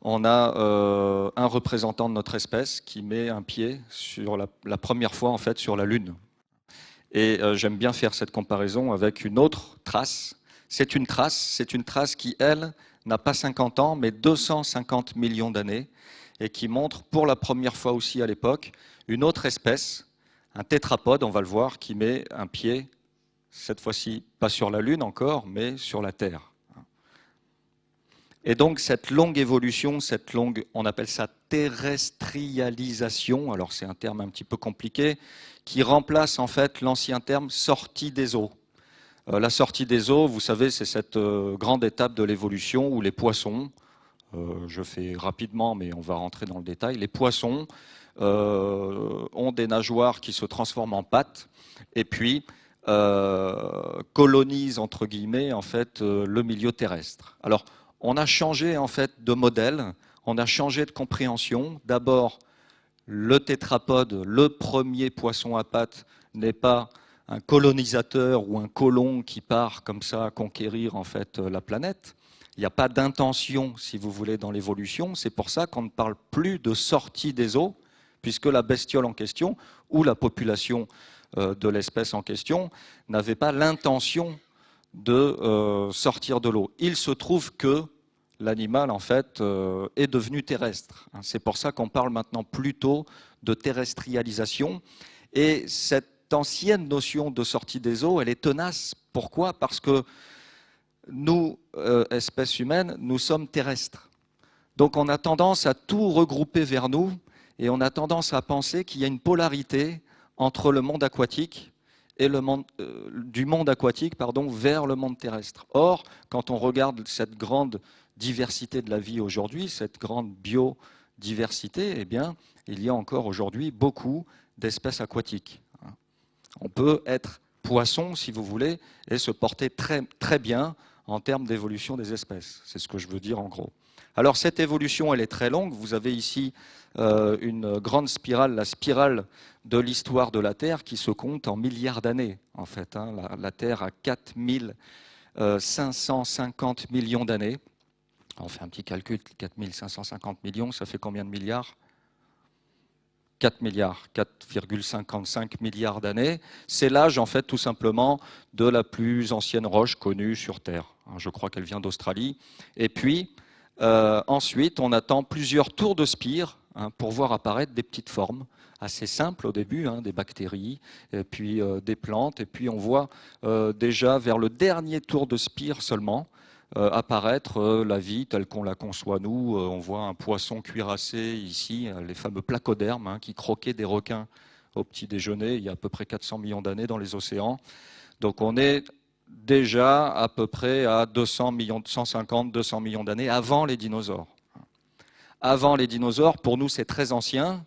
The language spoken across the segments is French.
on a un représentant de notre espèce qui met un pied sur la première fois en fait sur la Lune. Et j'aime bien faire cette comparaison avec une autre trace. C'est une trace qui, elle, n'a pas 50 ans, mais 250 millions d'années, et qui montre pour la première fois aussi à l'époque une autre espèce, un tétrapode, on va le voir, qui met un pied, cette fois-ci pas sur la Lune encore, mais sur la Terre. Et donc cette longue évolution, on appelle ça terrestrialisation, alors c'est un terme un petit peu compliqué, qui remplace en fait l'ancien terme sortie des eaux. La sortie des eaux, vous savez, c'est cette grande étape de l'évolution où les poissons, je fais rapidement mais on va rentrer dans le détail, les poissons ont des nageoires qui se transforment en pattes et puis colonisent entre guillemets en fait le milieu terrestre. Alors on a changé en fait de modèle, on a changé de compréhension. D'abord, le tétrapode, le premier poisson à pattes, n'est pas un colonisateur ou un colon qui part comme ça conquérir en fait la planète. Il n'y a pas d'intention, si vous voulez, dans l'évolution. C'est pour ça qu'on ne parle plus de sortie des eaux, puisque la bestiole en question ou la population de l'espèce en question n'avait pas l'intention de sortir de l'eau. Il se trouve que l'animal, en fait, est devenu terrestre. C'est pour ça qu'on parle maintenant plutôt de terrestrialisation. Et cette ancienne notion de sortie des eaux, elle est tenace. Pourquoi? Parce que nous, espèces humaines, nous sommes terrestres. Donc on a tendance à tout regrouper vers nous et on a tendance à penser qu'il y a une polarité entre le monde aquatique et le monde, du monde aquatique vers le monde terrestre. Or, quand on regarde cette grande diversité de la vie aujourd'hui, cette grande biodiversité, eh bien, il y a encore aujourd'hui beaucoup d'espèces aquatiques. On peut être poisson, si vous voulez, et se porter très, très bien en termes d'évolution des espèces. C'est ce que je veux dire en gros. Alors cette évolution, elle est très longue. Vous avez ici une grande spirale, la spirale de l'histoire de la Terre qui se compte en milliards d'années. En fait, la Terre a 4550 millions d'années. On fait un petit calcul, 4550 millions, ça fait combien de milliards? 4 milliards, 4,55 milliards d'années. C'est l'âge, en fait, tout simplement, de la plus ancienne roche connue sur Terre. Je crois qu'elle vient d'Australie. Et puis, ensuite, on attend plusieurs tours de spire pour voir apparaître des petites formes assez simples au début, des bactéries, et puis des plantes. Et puis, on voit déjà vers le dernier tour de spire seulement, apparaître la vie telle qu'on la conçoit nous. On voit un poisson cuirassé ici, les fameux placodermes qui croquaient des requins au petit déjeuner il y a à peu près 400 millions d'années dans les océans. Donc on est déjà à peu près à 200 millions, 150, 200 millions d'années avant les dinosaures. Avant les dinosaures, pour nous c'est très ancien,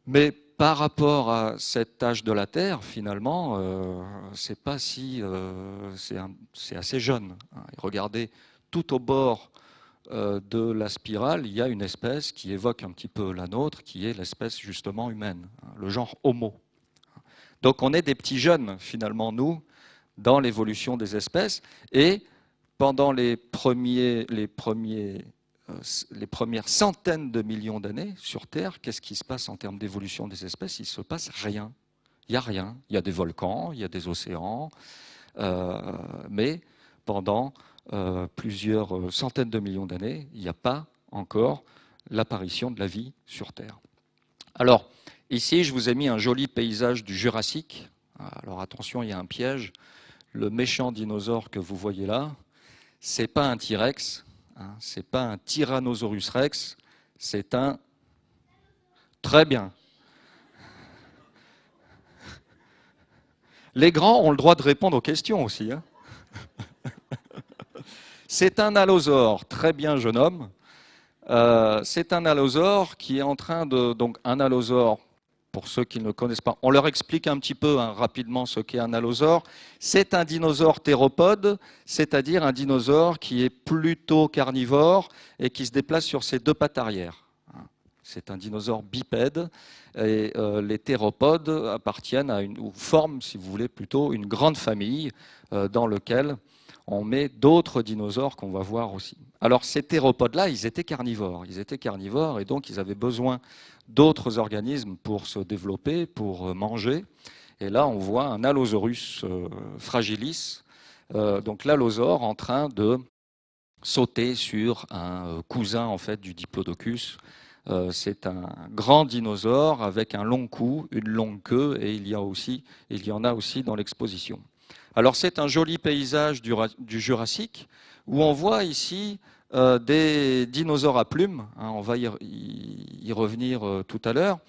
mais par rapport à cet âge de la Terre, finalement, c'est pas si, c'est assez jeune. Regardez, tout au bord de la spirale, il y a une espèce qui évoque un petit peu la nôtre, qui est l'espèce justement humaine, le genre Homo. Donc on est des petits jeunes, finalement, nous, dans l'évolution des espèces, et pendant les premières centaines de millions d'années sur Terre, qu'est-ce qui se passe en termes d'évolution des espèces? Il ne se passe rien. Il n'y a rien. Il y a des volcans, il y a des océans, mais pendant plusieurs centaines de millions d'années, il n'y a pas encore l'apparition de la vie sur Terre. Alors, ici, je vous ai mis un joli paysage du Jurassique. Alors attention, il y a un piège. Le méchant dinosaure que vous voyez là, ce n'est pas un T-Rex, ce n'est pas un Tyrannosaurus Rex, c'est un... Très bien. Les grands ont le droit de répondre aux questions aussi. C'est un allosaure, très bien jeune homme. C'est un allosaure qui est en train de... Donc un allosaure, pour ceux qui ne le connaissent pas, on leur explique un petit peu rapidement ce qu'est un allosaure. C'est un dinosaure théropode, c'est-à-dire un dinosaure qui est plutôt carnivore et qui se déplace sur ses deux pattes arrière. C'est un dinosaure bipède et les théropodes appartiennent à ou forment, si vous voulez, plutôt une grande famille dans laquelle on met d'autres dinosaures qu'on va voir aussi. Alors ces théropodes-là, ils étaient carnivores. Ils étaient carnivores et donc ils avaient besoin d'autres organismes pour se développer, pour manger. Et là, on voit un Allosaurus fragilis, donc l'allosaure en train de sauter sur un cousin en fait du Diplodocus. C'est un grand dinosaure avec un long cou, une longue queue, et il y en a aussi dans l'exposition. Alors c'est un joli paysage du Jurassique où on voit ici des dinosaures à plumes. Hein, on va y revenir tout à l'heure.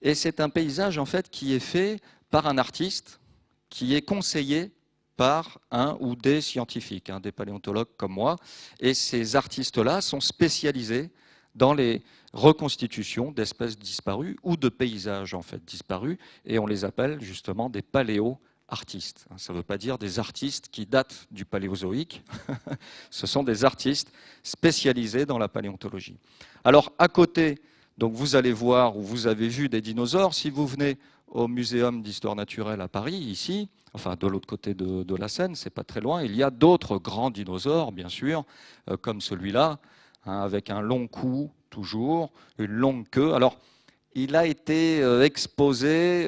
Et c'est un paysage en fait qui est fait par un artiste qui est conseillé par un ou des scientifiques, hein, des paléontologues comme moi. Et ces artistes-là sont spécialisés dans les reconstitutions d'espèces disparues ou de paysages en fait disparus, et on les appelle justement des paléo-artistes. Ça ne veut pas dire des artistes qui datent du Paléozoïque, ce sont des artistes spécialisés dans la paléontologie. Alors à côté, donc vous allez voir ou vous avez vu des dinosaures, si vous venez au Muséum d'histoire naturelle à Paris, ici, enfin de l'autre côté de la Seine, c'est pas très loin, il y a d'autres grands dinosaures, bien sûr, comme celui-là, hein, avec un long cou, toujours, une longue queue. Alors, il a été exposé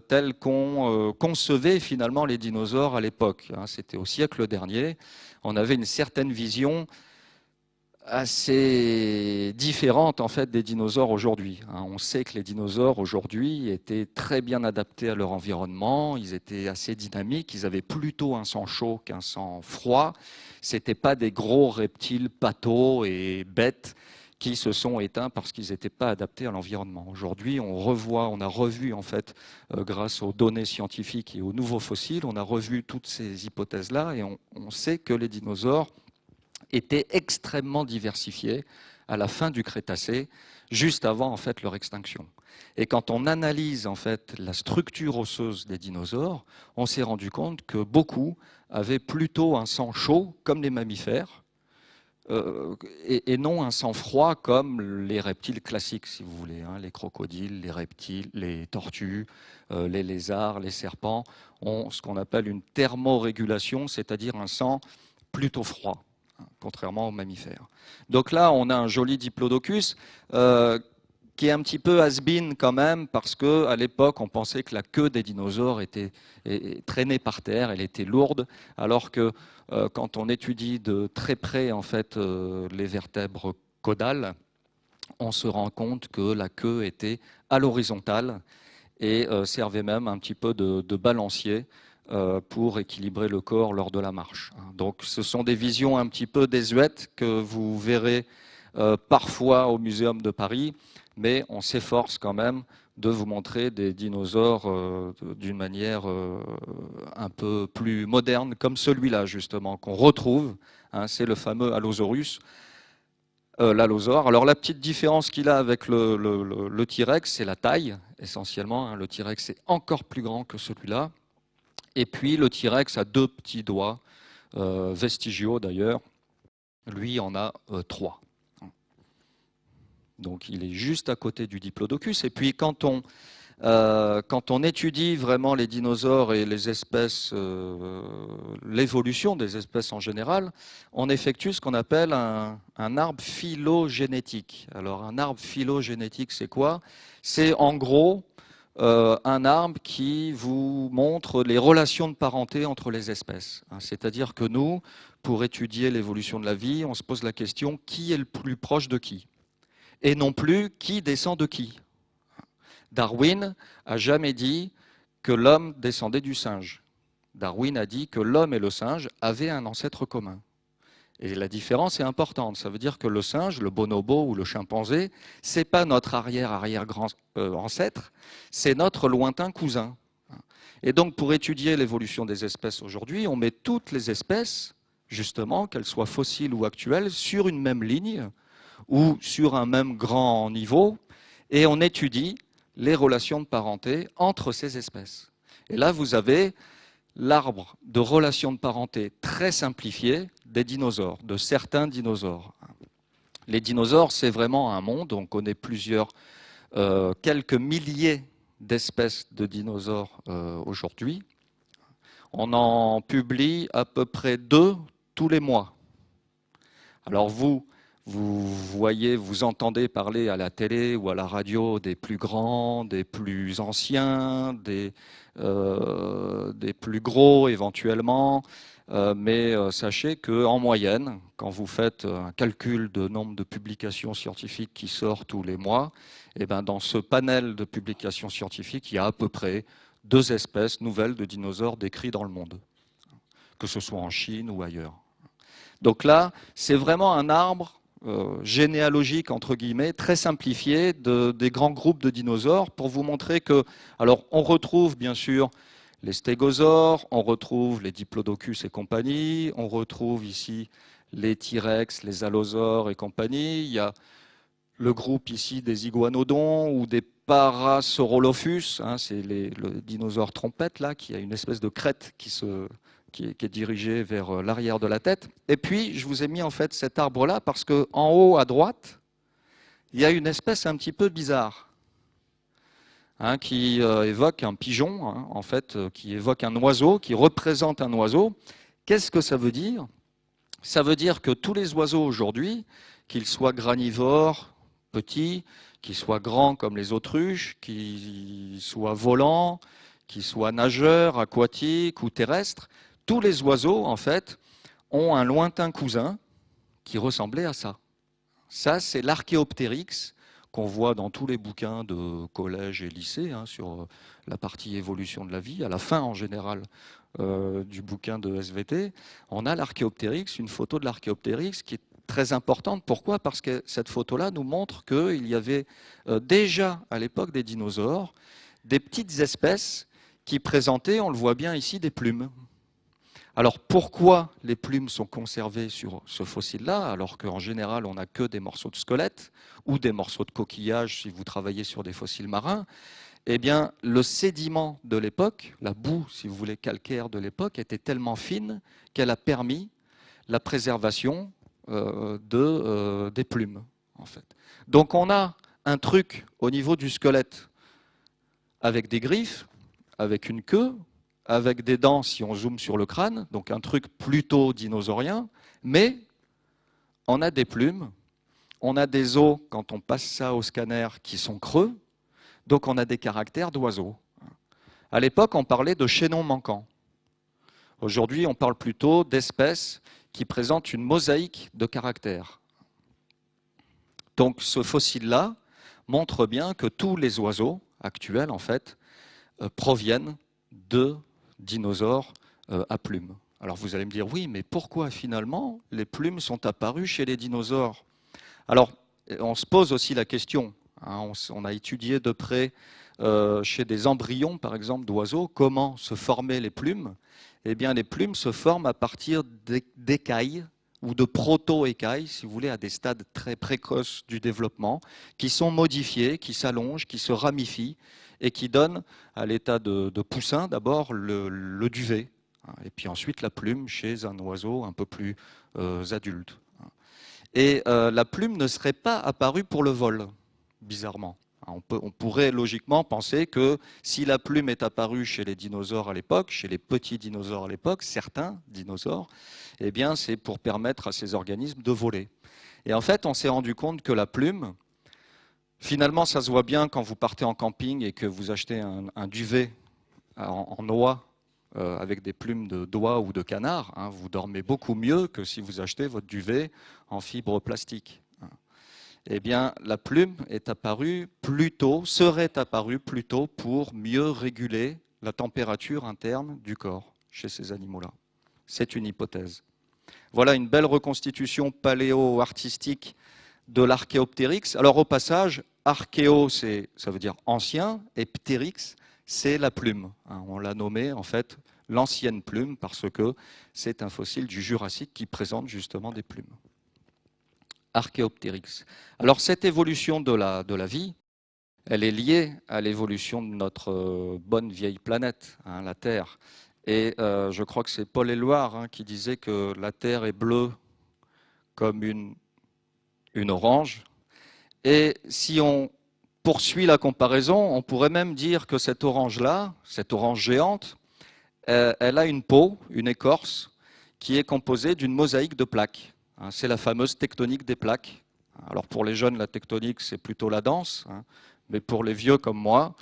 tel qu'on concevait finalement les dinosaures à l'époque. Hein, c'était au siècle dernier. On avait une certaine vision assez différente en fait des dinosaures aujourd'hui. On sait que les dinosaures aujourd'hui étaient très bien adaptés à leur environnement, ils étaient assez dynamiques, ils avaient plutôt un sang chaud qu'un sang froid. C'était pas des gros reptiles pathos et bêtes qui se sont éteints parce qu'ils n'étaient pas adaptés à l'environnement. Aujourd'hui, on a revu en fait, grâce aux données scientifiques et aux nouveaux fossiles, on a revu toutes ces hypothèses-là et on sait que les dinosaures étaient extrêmement diversifiés à la fin du Crétacé, juste avant en fait leur extinction. Et quand on analyse en fait la structure osseuse des dinosaures, on s'est rendu compte que beaucoup avaient plutôt un sang chaud comme les mammifères, et non un sang froid comme les reptiles classiques, si vous voulez, hein, les crocodiles, les reptiles, les tortues, les lézards, les serpents ont ce qu'on appelle une thermorégulation, c'est-à-dire un sang plutôt froid, contrairement aux mammifères. Donc là, on a un joli diplodocus qui est un petit peu has-been quand même, parce qu'à l'époque, on pensait que la queue des dinosaures traînait par terre, elle était lourde, alors que quand on étudie de très près en fait, les vertèbres caudales, on se rend compte que la queue était à l'horizontale et servait même un petit peu de balancier pour équilibrer le corps lors de la marche. Donc ce sont des visions un petit peu désuètes que vous verrez parfois au Muséum de Paris, mais on s'efforce quand même de vous montrer des dinosaures d'une manière un peu plus moderne, comme celui-là justement, qu'on retrouve, hein, c'est le fameux Allosaurus, l'allosaure. Alors la petite différence qu'il a avec le T-Rex, c'est la taille, essentiellement. Hein. Le T-Rex est encore plus grand que celui-là. Et puis le T-Rex a deux petits doigts, vestigiaux d'ailleurs. Lui en a trois. Donc il est juste à côté du Diplodocus. Et puis quand on étudie vraiment les dinosaures et les espèces, l'évolution des espèces en général, on effectue ce qu'on appelle un arbre phylogénétique. Alors un arbre phylogénétique, c'est quoi? C'est en gros un arbre qui vous montre les relations de parenté entre les espèces. C'est-à-dire que nous, pour étudier l'évolution de la vie, on se pose la question qui est le plus proche de qui? Et non plus qui descend de qui. Darwin a jamais dit que l'homme descendait du singe. Darwin a dit que l'homme et le singe avaient un ancêtre commun. Et la différence est importante. Ça veut dire que le singe, le bonobo ou le chimpanzé, c'est pas notre arrière-arrière-grand ancêtre, c'est notre lointain cousin. Et donc, pour étudier l'évolution des espèces aujourd'hui, on met toutes les espèces, justement, qu'elles soient fossiles ou actuelles, sur une même ligne ou sur un même grand niveau, et on étudie les relations de parenté entre ces espèces. Et là, vous avez l'arbre de relations de parenté très simplifié des dinosaures, de certains dinosaures. Les dinosaures, c'est vraiment un monde. On connaît quelques milliers d'espèces de dinosaures aujourd'hui. On en publie à peu près 2 tous les mois. Alors vous voyez, vous entendez parler à la télé ou à la radio des plus grands, des plus anciens, des plus gros éventuellement, mais sachez qu'en moyenne, quand vous faites un calcul de nombre de publications scientifiques qui sortent tous les mois, et ben dans ce panel de publications scientifiques, il y a à peu près 2 espèces nouvelles de dinosaures décrites dans le monde, que ce soit en Chine ou ailleurs. Donc là, c'est vraiment un arbre généalogique, entre guillemets, très simplifié des grands groupes de dinosaures pour vous montrer que, alors on retrouve bien sûr les stégosaures, on retrouve les diplodocus et compagnie, on retrouve ici les T-Rex, les allosaures et compagnie, il y a le groupe ici des iguanodons ou des Parasaurolophus, hein, c'est le dinosaure trompette là, qui a une espèce de crête qui est dirigée vers l'arrière de la tête. Et puis, je vous ai mis en fait cet arbre-là parce qu'en haut à droite, il y a une espèce un petit peu bizarre, hein, qui évoque un pigeon, hein, en fait, qui évoque un oiseau, qui représente un oiseau. Qu'est-ce que ça veut dire? Ça veut dire que tous les oiseaux aujourd'hui, qu'ils soient granivores, petits, qu'ils soient grands comme les autruches, qu'ils soient volants, qu'ils soient nageurs, aquatiques ou terrestres, tous les oiseaux, en fait, ont un lointain cousin qui ressemblait à ça. Ça, c'est l'Archéoptérix qu'on voit dans tous les bouquins de collège et lycée, hein, sur la partie évolution de la vie, à la fin en général du bouquin de SVT. On a l'Archéoptérix, une photo de l'Archéoptérix qui est très importante. Pourquoi? Parce que cette photo-là nous montre qu'il y avait déjà à l'époque des dinosaures, des petites espèces qui présentaient, on le voit bien ici, des plumes. Alors pourquoi les plumes sont conservées sur ce fossile-là, alors qu'en général on n'a que des morceaux de squelette ou des morceaux de coquillage si vous travaillez sur des fossiles marins? Eh bien, le sédiment de l'époque, la boue, si vous voulez, calcaire de l'époque, était tellement fine qu'elle a permis la préservation des plumes, en fait. Donc on a un truc au niveau du squelette avec des griffes, avec une queue, avec des dents si on zoome sur le crâne, donc un truc plutôt dinosaurien, mais on a des plumes, on a des os, quand on passe ça au scanner, qui sont creux, donc on a des caractères d'oiseaux. À l'époque, on parlait de chaînon manquant. Aujourd'hui, on parle plutôt d'espèces qui présentent une mosaïque de caractères. Donc ce fossile-là montre bien que tous les oiseaux actuels, en fait, proviennent de dinosaures à plumes. Alors vous allez me dire, oui, mais pourquoi finalement les plumes sont apparues chez les dinosaures? Alors, on se pose aussi la question, hein, on a étudié de près chez des embryons, par exemple, d'oiseaux, comment se formaient les plumes. Eh bien, les plumes se forment à partir d'écailles ou de proto-écailles, si vous voulez, à des stades très précoces du développement, qui sont modifiées, qui s'allongent, qui se ramifient, et qui donnent à l'état de poussin d'abord le duvet, hein, et puis ensuite la plume chez un oiseau un peu plus adulte. Et la plume ne serait pas apparue pour le vol, bizarrement. On pourrait logiquement penser que si la plume est apparue chez les dinosaures à l'époque, chez les petits dinosaures à l'époque, certains dinosaures, eh bien c'est pour permettre à ces organismes de voler. Et en fait, on s'est rendu compte que la plume, finalement, ça se voit bien quand vous partez en camping et que vous achetez un duvet en noix avec des plumes d'oie ou de canard. Hein, vous dormez beaucoup mieux que si vous achetez votre duvet en fibre plastique. Eh bien, la plume est apparue plutôt, serait apparue plutôt pour mieux réguler la température interne du corps chez ces animaux-là. C'est une hypothèse. Voilà une belle reconstitution paléo-artistique de l'Archéoptérix. Alors au passage, archéo, ça veut dire ancien, et ptérix, c'est la plume. On l'a nommé en fait l'ancienne plume parce que c'est un fossile du Jurassique qui présente justement des plumes. Archéoptérix. Alors cette évolution de la vie, elle est liée à l'évolution de notre bonne vieille planète, hein, la Terre. Et je crois que c'est Paul Éluard hein, qui disait que la Terre est bleue comme une orange. Et si on poursuit la comparaison, on pourrait même dire que cette orange-là, cette orange géante, elle a une peau, une écorce, qui est composée d'une mosaïque de plaques. C'est la fameuse tectonique des plaques. Alors pour les jeunes, la tectonique, c'est plutôt la danse, mais pour les vieux comme moi,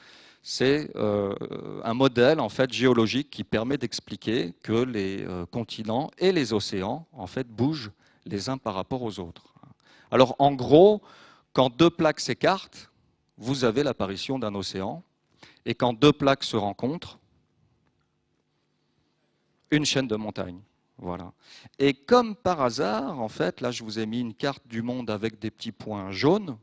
c'est un modèle en fait géologique qui permet d'expliquer que les continents et les océans en fait bougent les uns par rapport aux autres. Alors en gros, quand deux plaques s'écartent, vous avez l'apparition d'un océan, et quand deux plaques se rencontrent, une chaîne de montagnes. Voilà. Et comme par hasard, en fait, là je vous ai mis une carte du monde avec des petits points jaunes.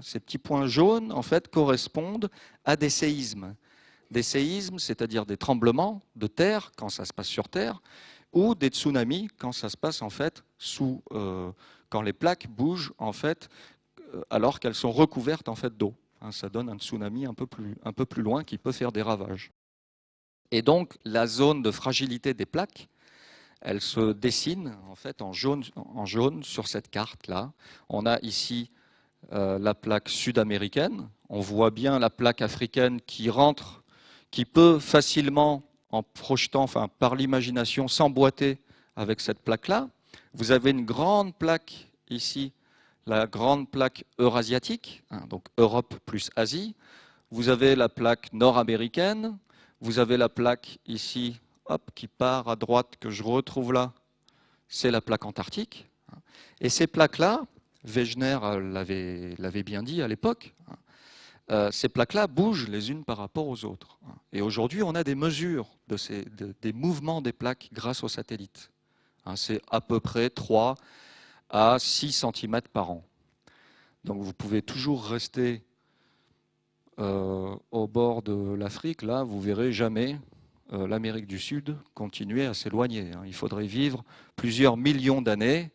Ces petits points jaunes, en fait, correspondent à des séismes. Des séismes, c'est-à-dire des tremblements de terre quand ça se passe sur Terre, ou des tsunamis quand ça se passe en fait quand les plaques bougent en fait alors qu'elles sont recouvertes en fait d'eau. Ça donne un tsunami un peu plus loin qui peut faire des ravages. Et donc la zone de fragilité des plaques, elle se dessine en fait en jaune sur cette carte là. On a ici la plaque sud-américaine. On voit bien la plaque africaine qui rentre, qui peut facilement, en projetant, enfin par l'imagination, s'emboîter avec cette plaque-là. Vous avez une grande plaque ici, la grande plaque eurasiatique, donc Europe plus Asie. Vous avez la plaque nord-américaine. Vous avez la plaque ici, hop, qui part à droite, que je retrouve là. C'est la plaque antarctique. Et ces plaques-là, Wegener l'avait bien dit à l'époque, ces plaques-là bougent les unes par rapport aux autres. Et aujourd'hui, on a des mesures des mouvements des plaques grâce aux satellites. C'est à peu près 3 à 6 cm par an. Donc vous pouvez toujours rester au bord de l'Afrique, là, vous verrez jamais l'Amérique du Sud continuer à s'éloigner. Il faudrait vivre plusieurs millions d'années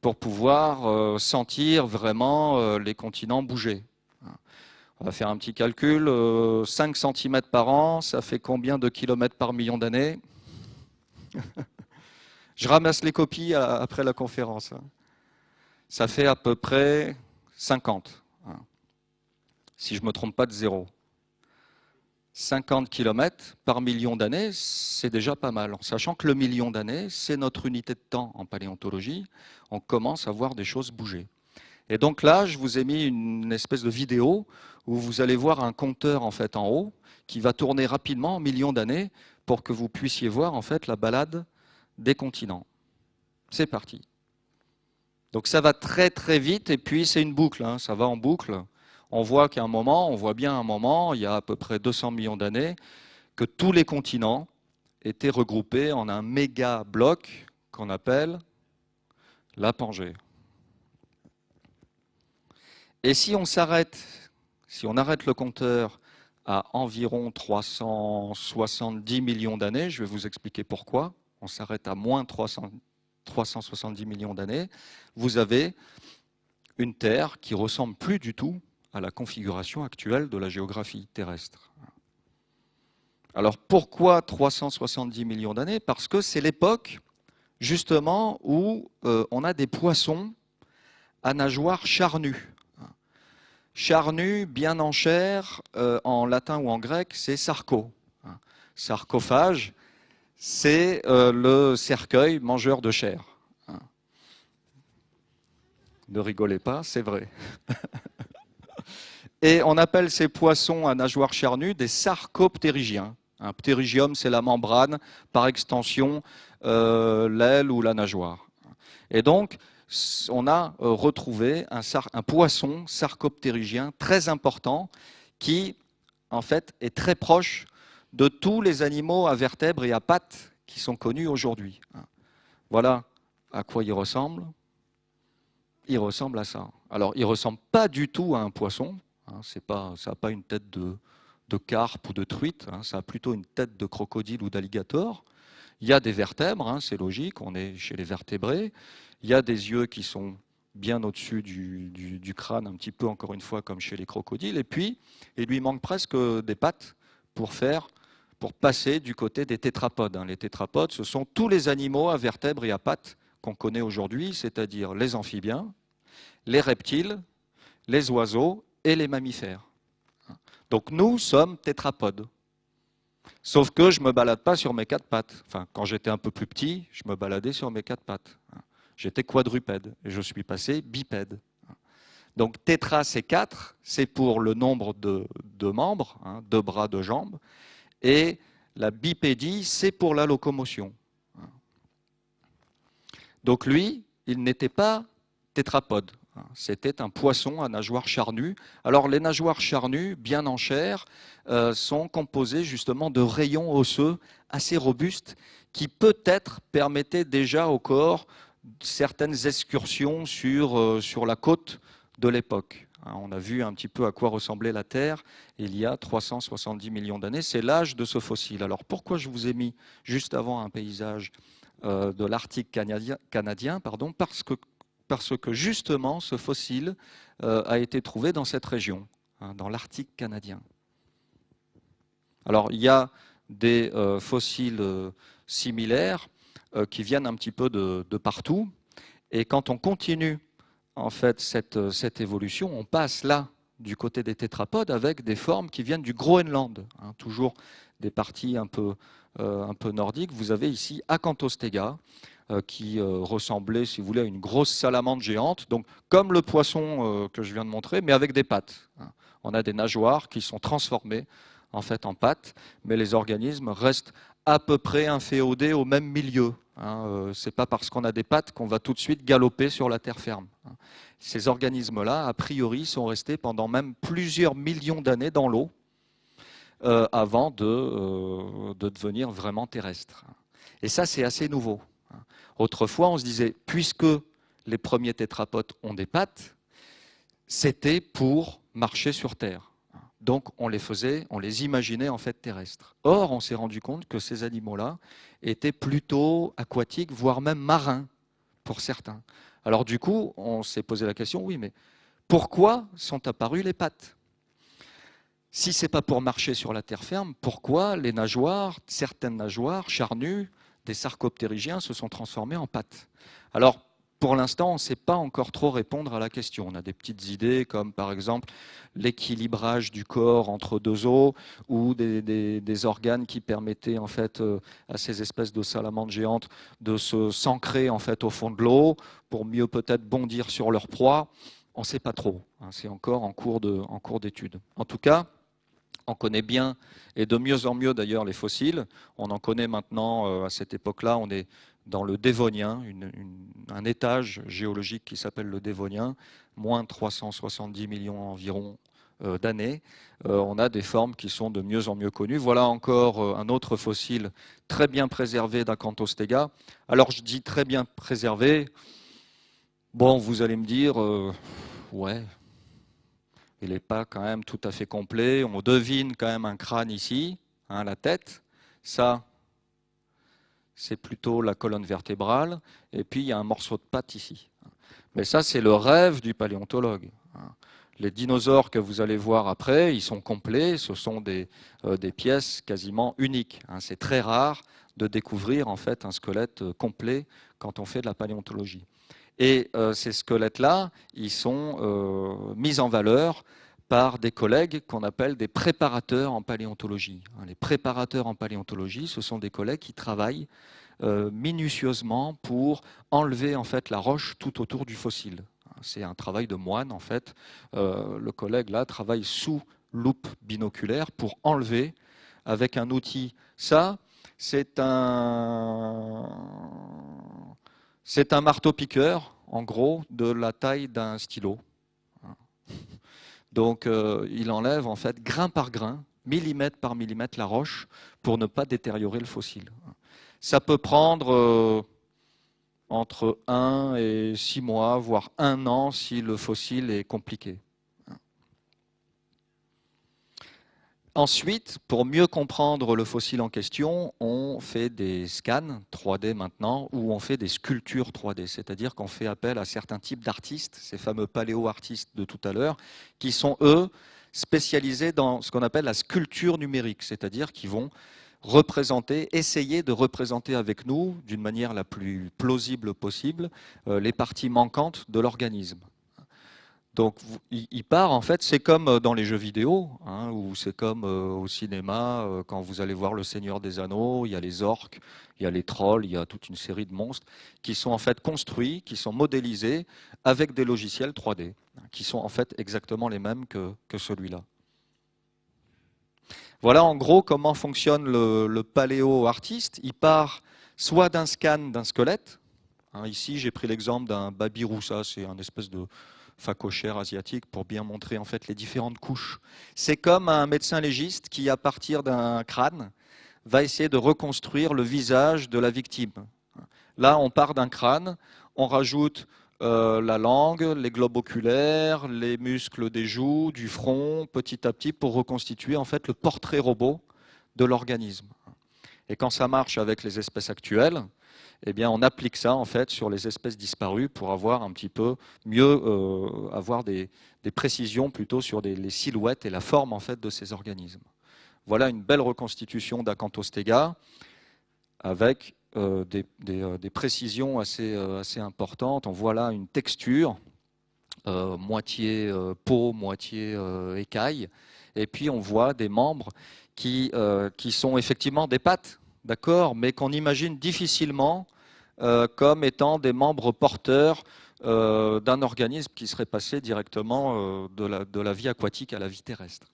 pour pouvoir sentir vraiment les continents bouger. On va faire un petit calcul, 5 cm par an, ça fait combien de kilomètres par million d'années? Je ramasse les copies après la conférence. Ça fait à peu près 50, si je ne me trompe pas de zéro. 50 km par million d'années, c'est déjà pas mal. En sachant que le million d'années, c'est notre unité de temps en paléontologie, on commence à voir des choses bouger. Et donc là, je vous ai mis une espèce de vidéo où vous allez voir un compteur en fait en haut qui va tourner rapidement en millions d'années pour que vous puissiez voir en fait la balade des continents. C'est parti. Donc ça va très très vite et puis c'est une boucle, ça va en boucle. On voit qu'à un moment, on voit bien à un moment, il y a à peu près 200 millions d'années, que tous les continents étaient regroupés en un méga bloc qu'on appelle la Pangée. Et si on s'arrête, si on arrête le compteur à environ 370 millions d'années, je vais vous expliquer pourquoi, on s'arrête à moins 370 millions d'années, vous avez une Terre qui ressemble plus du tout à la configuration actuelle de la géographie terrestre. Alors pourquoi 370 millions d'années? Parce que c'est l'époque justement où on a des poissons à nageoires charnues. Charnu, bien en chair, en latin ou en grec, c'est sarco. Sarcophage, c'est le cercueil mangeur de chair. Ne rigolez pas, c'est vrai. Et on appelle ces poissons à nageoires charnues des sarcoptérygiens. Un ptérygium, c'est la membrane, par extension, l'aile ou la nageoire. Et donc, on a retrouvé un poisson sarcoptérygien très important qui, en fait, est très proche de tous les animaux à vertèbres et à pattes qui sont connus aujourd'hui. Voilà à quoi il ressemble. Il ressemble à ça. Alors, il ne ressemble pas du tout à un poisson. Ça n'a pas une tête de carpe ou de truite. Ça a plutôt une tête de crocodile ou d'alligator. Il y a des vertèbres, c'est logique, on est chez les vertébrés. Il y a des yeux qui sont bien au-dessus du crâne, un petit peu encore une fois comme chez les crocodiles. Et puis, il lui manque presque des pattes pour passer du côté des tétrapodes. Les tétrapodes, ce sont tous les animaux à vertèbres et à pattes qu'on connaît aujourd'hui, c'est-à-dire les amphibiens, les reptiles, les oiseaux et les mammifères. Donc nous sommes tétrapodes. Sauf que je ne me balade pas sur mes quatre pattes. Enfin, quand j'étais un peu plus petit, je me baladais sur mes quatre pattes. J'étais quadrupède et je suis passé bipède. Donc tétra, c'est 4, c'est pour le nombre de membres, 2 bras, 2 jambes, et la bipédie, c'est pour la locomotion. Donc lui, il n'était pas tétrapode. C'était un poisson à nageoires charnues. Alors les nageoires charnues, bien en chair, sont composées justement de rayons osseux assez robustes qui peut-être permettaient déjà au corps certaines excursions sur la côte de l'époque. On a vu un petit peu à quoi ressemblait la Terre il y a 370 millions d'années. C'est l'âge de ce fossile. Alors pourquoi je vous ai mis juste avant un paysage de l'Arctique canadien, parce que justement ce fossile a été trouvé dans cette région, dans l'Arctique canadien. Alors il y a des fossiles similaires qui viennent un petit peu de partout, et quand on continue en fait cette évolution, on passe là du côté des tétrapodes avec des formes qui viennent du Groenland, toujours des parties un peu nordiques. Vous avez ici Acanthostega, qui ressemblait, si vous voulez, à une grosse salamandre géante, donc comme le poisson que je viens de montrer, mais avec des pattes. On a des nageoires qui sont transformées en fait en pattes, mais les organismes restent à peu près inféodés au même milieu. Ce n'est pas parce qu'on a des pattes qu'on va tout de suite galoper sur la terre ferme. Ces organismes-là, a priori, sont restés pendant même plusieurs millions d'années dans l'eau avant de devenir vraiment terrestres. Et ça, c'est assez nouveau. Autrefois, on se disait, puisque les premiers tétrapodes ont des pattes, c'était pour marcher sur Terre. Donc on les imaginait en fait terrestres. Or, on s'est rendu compte que ces animaux-là étaient plutôt aquatiques, voire même marins, pour certains. Alors du coup, on s'est posé la question, oui, mais pourquoi sont apparues les pattes? Si ce n'est pas pour marcher sur la terre ferme, pourquoi les nageoires, certaines nageoires charnues, des sarcoptérygiens se sont transformées en pattes? Alors, pour l'instant, on ne sait pas encore trop répondre à la question. On a des petites idées comme par exemple l'équilibrage du corps entre deux os ou des organes qui permettaient en fait à ces espèces de salamandres géantes de se s'ancrer en fait au fond de l'eau pour mieux peut-être bondir sur leur proie. On ne sait pas trop. C'est encore en cours d'étude. En tout cas, on connaît bien, et de mieux en mieux d'ailleurs, les fossiles. On en connaît maintenant, à cette époque-là, on est dans le Dévonien, un étage géologique qui s'appelle le Dévonien, moins 370 millions environ d'années. On a des formes qui sont de mieux en mieux connues. Voilà encore un autre fossile très bien préservé d'Acanthostega. Alors je dis très bien préservé. Bon, vous allez me dire, ouais, il n'est pas quand même tout à fait complet. On devine quand même un crâne ici, la tête. Ça, c'est plutôt la colonne vertébrale. Et puis, il y a un morceau de patte ici. Mais ça, c'est le rêve du paléontologue. Les dinosaures que vous allez voir après, ils sont complets. Ce sont des pièces quasiment uniques. C'est très rare de découvrir en fait un squelette complet quand on fait de la paléontologie. Et ces squelettes-là, ils sont mis en valeur par des collègues qu'on appelle des préparateurs en paléontologie. Les préparateurs en paléontologie, ce sont des collègues qui travaillent minutieusement pour enlever en fait la roche tout autour du fossile. C'est un travail de moine en fait. Le collègue là travaille sous loupe binoculaire pour enlever avec un outil. Ça, c'est un marteau-piqueur, en gros, de la taille d'un stylo. Donc, il enlève, en fait, grain par grain, millimètre par millimètre, la roche pour ne pas détériorer le fossile. Ça peut prendre entre 1 et 6 mois, voire 1 an si le fossile est compliqué. Ensuite, pour mieux comprendre le fossile en question, on fait des scans 3D maintenant, ou on fait des sculptures 3D, c'est-à-dire qu'on fait appel à certains types d'artistes, ces fameux paléo-artistes de tout à l'heure, qui sont, eux, spécialisés dans ce qu'on appelle la sculpture numérique, c'est-à-dire qu'ils vont essayer de représenter avec nous, d'une manière la plus plausible possible, les parties manquantes de l'organisme. Donc il part, en fait, c'est comme dans les jeux vidéo, hein, ou c'est comme au cinéma, quand vous allez voir Le Seigneur des Anneaux, il y a les orques, il y a les trolls, il y a toute une série de monstres qui sont en fait construits, qui sont modélisés avec des logiciels 3D, qui sont en fait exactement les mêmes que celui-là. Voilà en gros comment fonctionne le paléo-artiste. Il part soit d'un scan d'un squelette. Hein, ici, j'ai pris l'exemple d'un babiroussa, c'est un espèce de phacochère asiatique pour bien montrer en fait les différentes couches. C'est comme un médecin légiste qui, à partir d'un crâne, va essayer de reconstruire le visage de la victime. Là, on part d'un crâne, on rajoute la langue, les globes oculaires, les muscles des joues, du front, petit à petit, pour reconstituer en fait le portrait robot de l'organisme. Et quand ça marche avec les espèces actuelles, eh bien, on applique ça en fait sur les espèces disparues pour avoir un petit peu mieux, avoir des précisions plutôt sur les silhouettes et la forme en fait de ces organismes. Voilà une belle reconstitution d'Acanthostega avec des précisions assez importantes. On voit là une texture, moitié peau, moitié écaille, et puis on voit des membres qui sont effectivement des pattes, d'accord, mais qu'on imagine difficilement comme étant des membres porteurs d'un organisme qui serait passé directement de la vie aquatique à la vie terrestre.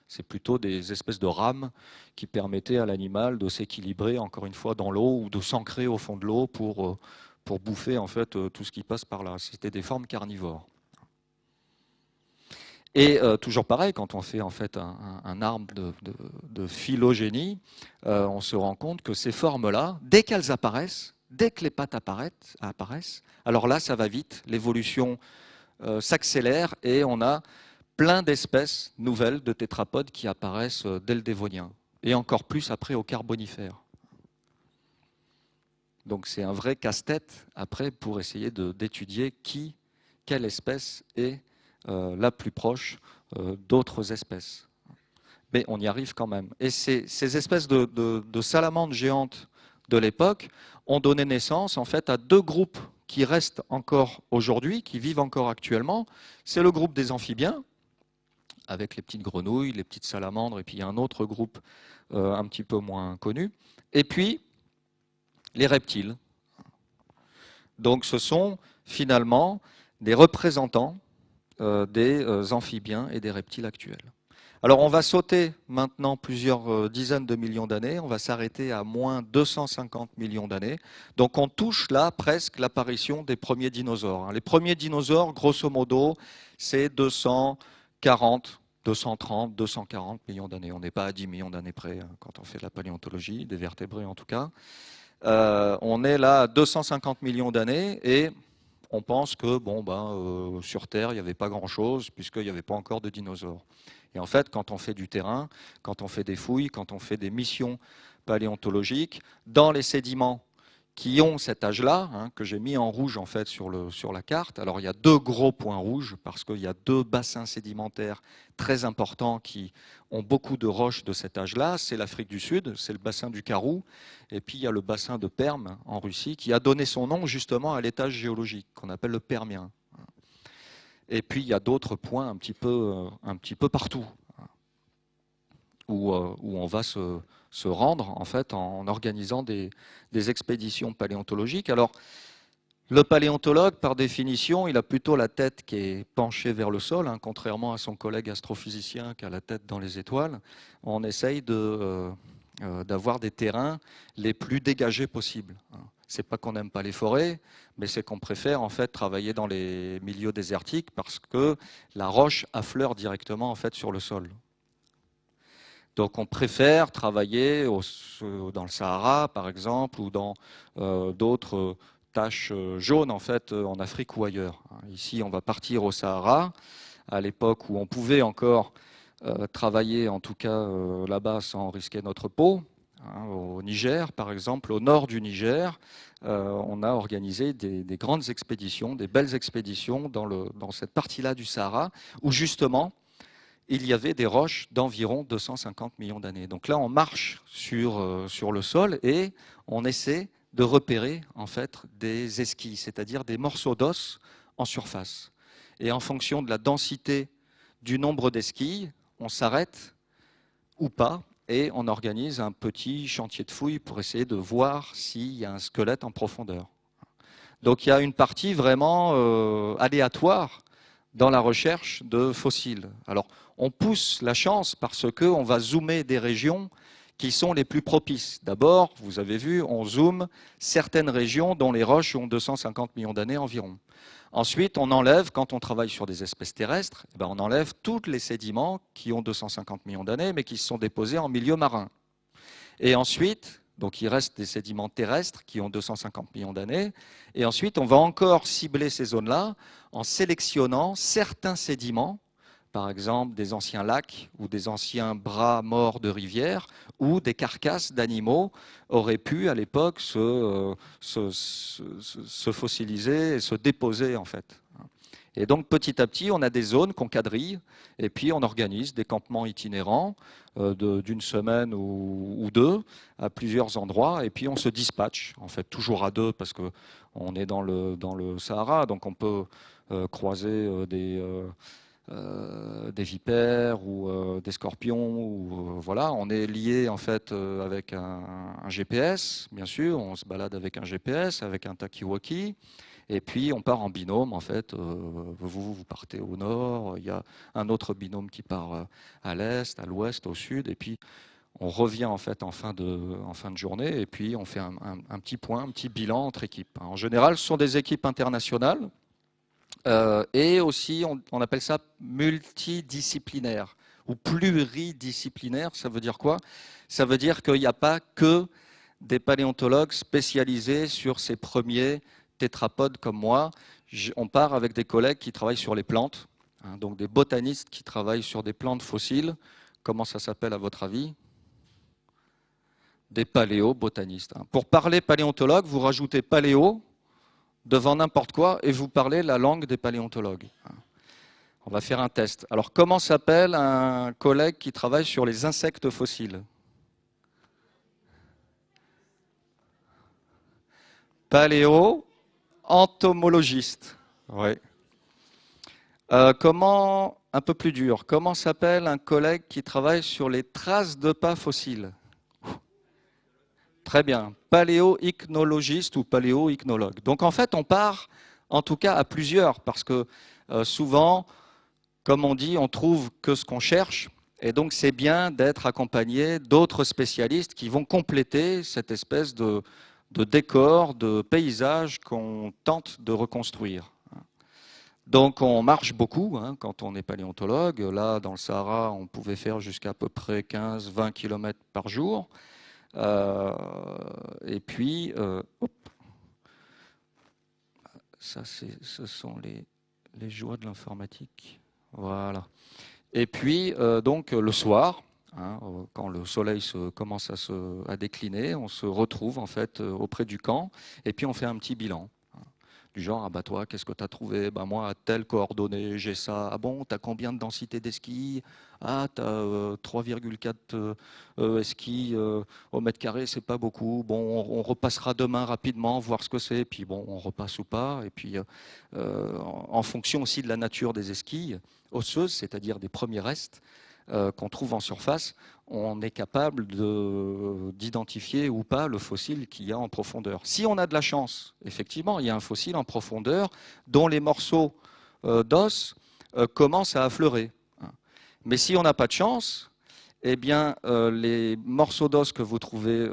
C'est plutôt des espèces de rames qui permettaient à l'animal de s'équilibrer, encore une fois, dans l'eau ou de s'ancrer au fond de l'eau pour bouffer en fait tout ce qui passe par là. C'était des formes carnivores. Et toujours pareil, quand on fait en fait un arbre de phylogénie, on se rend compte que ces formes-là, dès qu'elles apparaissent, dès que les pattes apparaissent, alors là, ça va vite, l'évolution s'accélère et on a plein d'espèces nouvelles de tétrapodes qui apparaissent dès le Dévonien, et encore plus après au Carbonifère. Donc c'est un vrai casse-tête après pour essayer d'étudier quelle espèce est la plus proche d'autres espèces. Mais on y arrive quand même. Et ces espèces de salamandres géantes de l'époque ont donné naissance en fait à deux groupes qui restent encore aujourd'hui, qui vivent encore actuellement. C'est le groupe des amphibiens, avec les petites grenouilles, les petites salamandres, et puis il y a un autre groupe un petit peu moins connu. Et puis les reptiles. Donc ce sont finalement des représentants des amphibiens et des reptiles actuels. Alors on va sauter maintenant plusieurs dizaines de millions d'années, on va s'arrêter à moins 250 millions d'années. Donc on touche là presque l'apparition des premiers dinosaures. Les premiers dinosaures, grosso modo, c'est 240, 230, 240 millions d'années. On n'est pas à 10 millions d'années près quand on fait de la paléontologie, des vertébrés en tout cas. On est là à 250 millions d'années et on pense que sur Terre, il n'y avait pas grand-chose puisqu'il n'y avait pas encore de dinosaures. Et en fait, quand on fait du terrain, quand on fait des fouilles, quand on fait des missions paléontologiques, dans les sédiments qui ont cet âge-là, que j'ai mis en rouge en fait sur la carte. Alors il y a deux gros points rouges parce qu'il y a deux bassins sédimentaires très importants qui ont beaucoup de roches de cet âge-là. C'est l'Afrique du Sud, c'est le bassin du Karoo, et puis il y a le bassin de Perm en Russie qui a donné son nom justement à l'étage géologique qu'on appelle le Permien. Et puis il y a d'autres points un petit peu partout où on va se rendre en fait en organisant des expéditions paléontologiques. Alors le paléontologue, par définition, il a plutôt la tête qui est penchée vers le sol, contrairement à son collègue astrophysicien qui a la tête dans les étoiles. On essaye d'avoir des terrains les plus dégagés possibles. C'est pas qu'on n'aime pas les forêts, mais c'est qu'on préfère en fait travailler dans les milieux désertiques parce que la roche affleure directement en fait sur le sol. Donc on préfère travailler dans le Sahara par exemple ou dans d'autres taches jaunes en fait en Afrique ou ailleurs. Ici on va partir au Sahara à l'époque où on pouvait encore travailler en tout cas là-bas sans risquer notre peau. Au Niger, par exemple, au nord du Niger, on a organisé des grandes expéditions, des belles expéditions dans cette partie-là du Sahara, où justement, il y avait des roches d'environ 250 millions d'années. Donc là, on marche sur le sol et on essaie de repérer en fait des esquilles, c'est-à-dire des morceaux d'os en surface. Et en fonction de la densité du nombre d'esquilles, on s'arrête ou pas et on organise un petit chantier de fouilles pour essayer de voir s'il y a un squelette en profondeur. Donc il y a une partie vraiment aléatoire dans la recherche de fossiles. Alors on pousse la chance parce qu'on va zoomer des régions qui sont les plus propices. D'abord, vous avez vu, on zoome certaines régions dont les roches ont 250 millions d'années environ. Ensuite, on enlève, quand on travaille sur des espèces terrestres, on enlève tous les sédiments qui ont 250 millions d'années, mais qui se sont déposés en milieu marin. Et ensuite, donc il reste des sédiments terrestres qui ont 250 millions d'années. Et ensuite, on va encore cibler ces zones-là en sélectionnant certains sédiments, par exemple des anciens lacs ou des anciens bras morts de rivières, où des carcasses d'animaux auraient pu à l'époque se fossiliser et se déposer en fait. Et donc petit à petit, on a des zones qu'on quadrille et puis on organise des campements itinérants d'une semaine ou deux à plusieurs endroits et puis on se dispatche, en fait toujours à deux parce qu'on est dans le Sahara, donc on peut croiser des vipères ou des scorpions. Ou, voilà, on est lié en fait avec un GPS, bien sûr, on se balade avec un GPS, avec un talkie-walkie. Et puis on part en binôme, en fait. Vous partez au nord, il y a un autre binôme qui part à l'est, à l'ouest, au sud, et puis on revient en fait en fin de journée, et puis on fait un petit point, un petit bilan entre équipes. En général, ce sont des équipes internationales, et aussi on appelle ça multidisciplinaire ou pluridisciplinaire. Ça veut dire quoi? Ça veut dire qu'il n'y a pas que des paléontologues spécialisés sur ces premiers tétrapodes comme moi. On part avec des collègues qui travaillent sur les plantes, hein, donc des botanistes qui travaillent sur des plantes fossiles. Comment ça s'appelle à votre avis? Des paléobotanistes. Hein. Pour parler paléontologue, vous rajoutez paléo devant n'importe quoi et vous parlez la langue des paléontologues. On va faire un test. Alors, comment s'appelle un collègue qui travaille sur les insectes fossiles? Paléo-entomologiste. Oui. Un peu plus dur, comment s'appelle un collègue qui travaille sur les traces de pas fossiles? Très bien, paléo-ichnologiste ou paléo-ichnologue. Donc en fait, on part en tout cas à plusieurs, parce que souvent, comme on dit, on trouve que ce qu'on cherche, et donc c'est bien d'être accompagné d'autres spécialistes qui vont compléter cette espèce de décor, de paysage qu'on tente de reconstruire. Donc on marche beaucoup hein, quand on est paléontologue. Là, dans le Sahara, on pouvait faire jusqu'à à peu près 15-20 km par jour. Et puis, ça, ce sont les joies de l'informatique. Voilà. Et puis, donc, le soir, hein, quand le soleil commence à décliner, on se retrouve en fait auprès du camp et puis on fait un petit bilan. Du genre, ah bah toi, qu'est-ce que tu as trouvé? Bah moi, à telle coordonnée, j'ai ça. Ah bon, tu as combien de densité d'esquilles? Ah, tu as 3,4 esquilles au mètre carré, c'est pas beaucoup. Bon, on repassera demain rapidement, voir ce que c'est. Puis bon, on repasse ou pas. Et puis, en fonction aussi de la nature des esquilles osseuses, c'est-à-dire des premiers restes qu'on trouve en surface, on est capable d'identifier ou pas le fossile qu'il y a en profondeur. Si on a de la chance, effectivement, il y a un fossile en profondeur dont les morceaux d'os commencent à affleurer. Mais si on n'a pas de chance, eh bien, les morceaux d'os que vous trouvez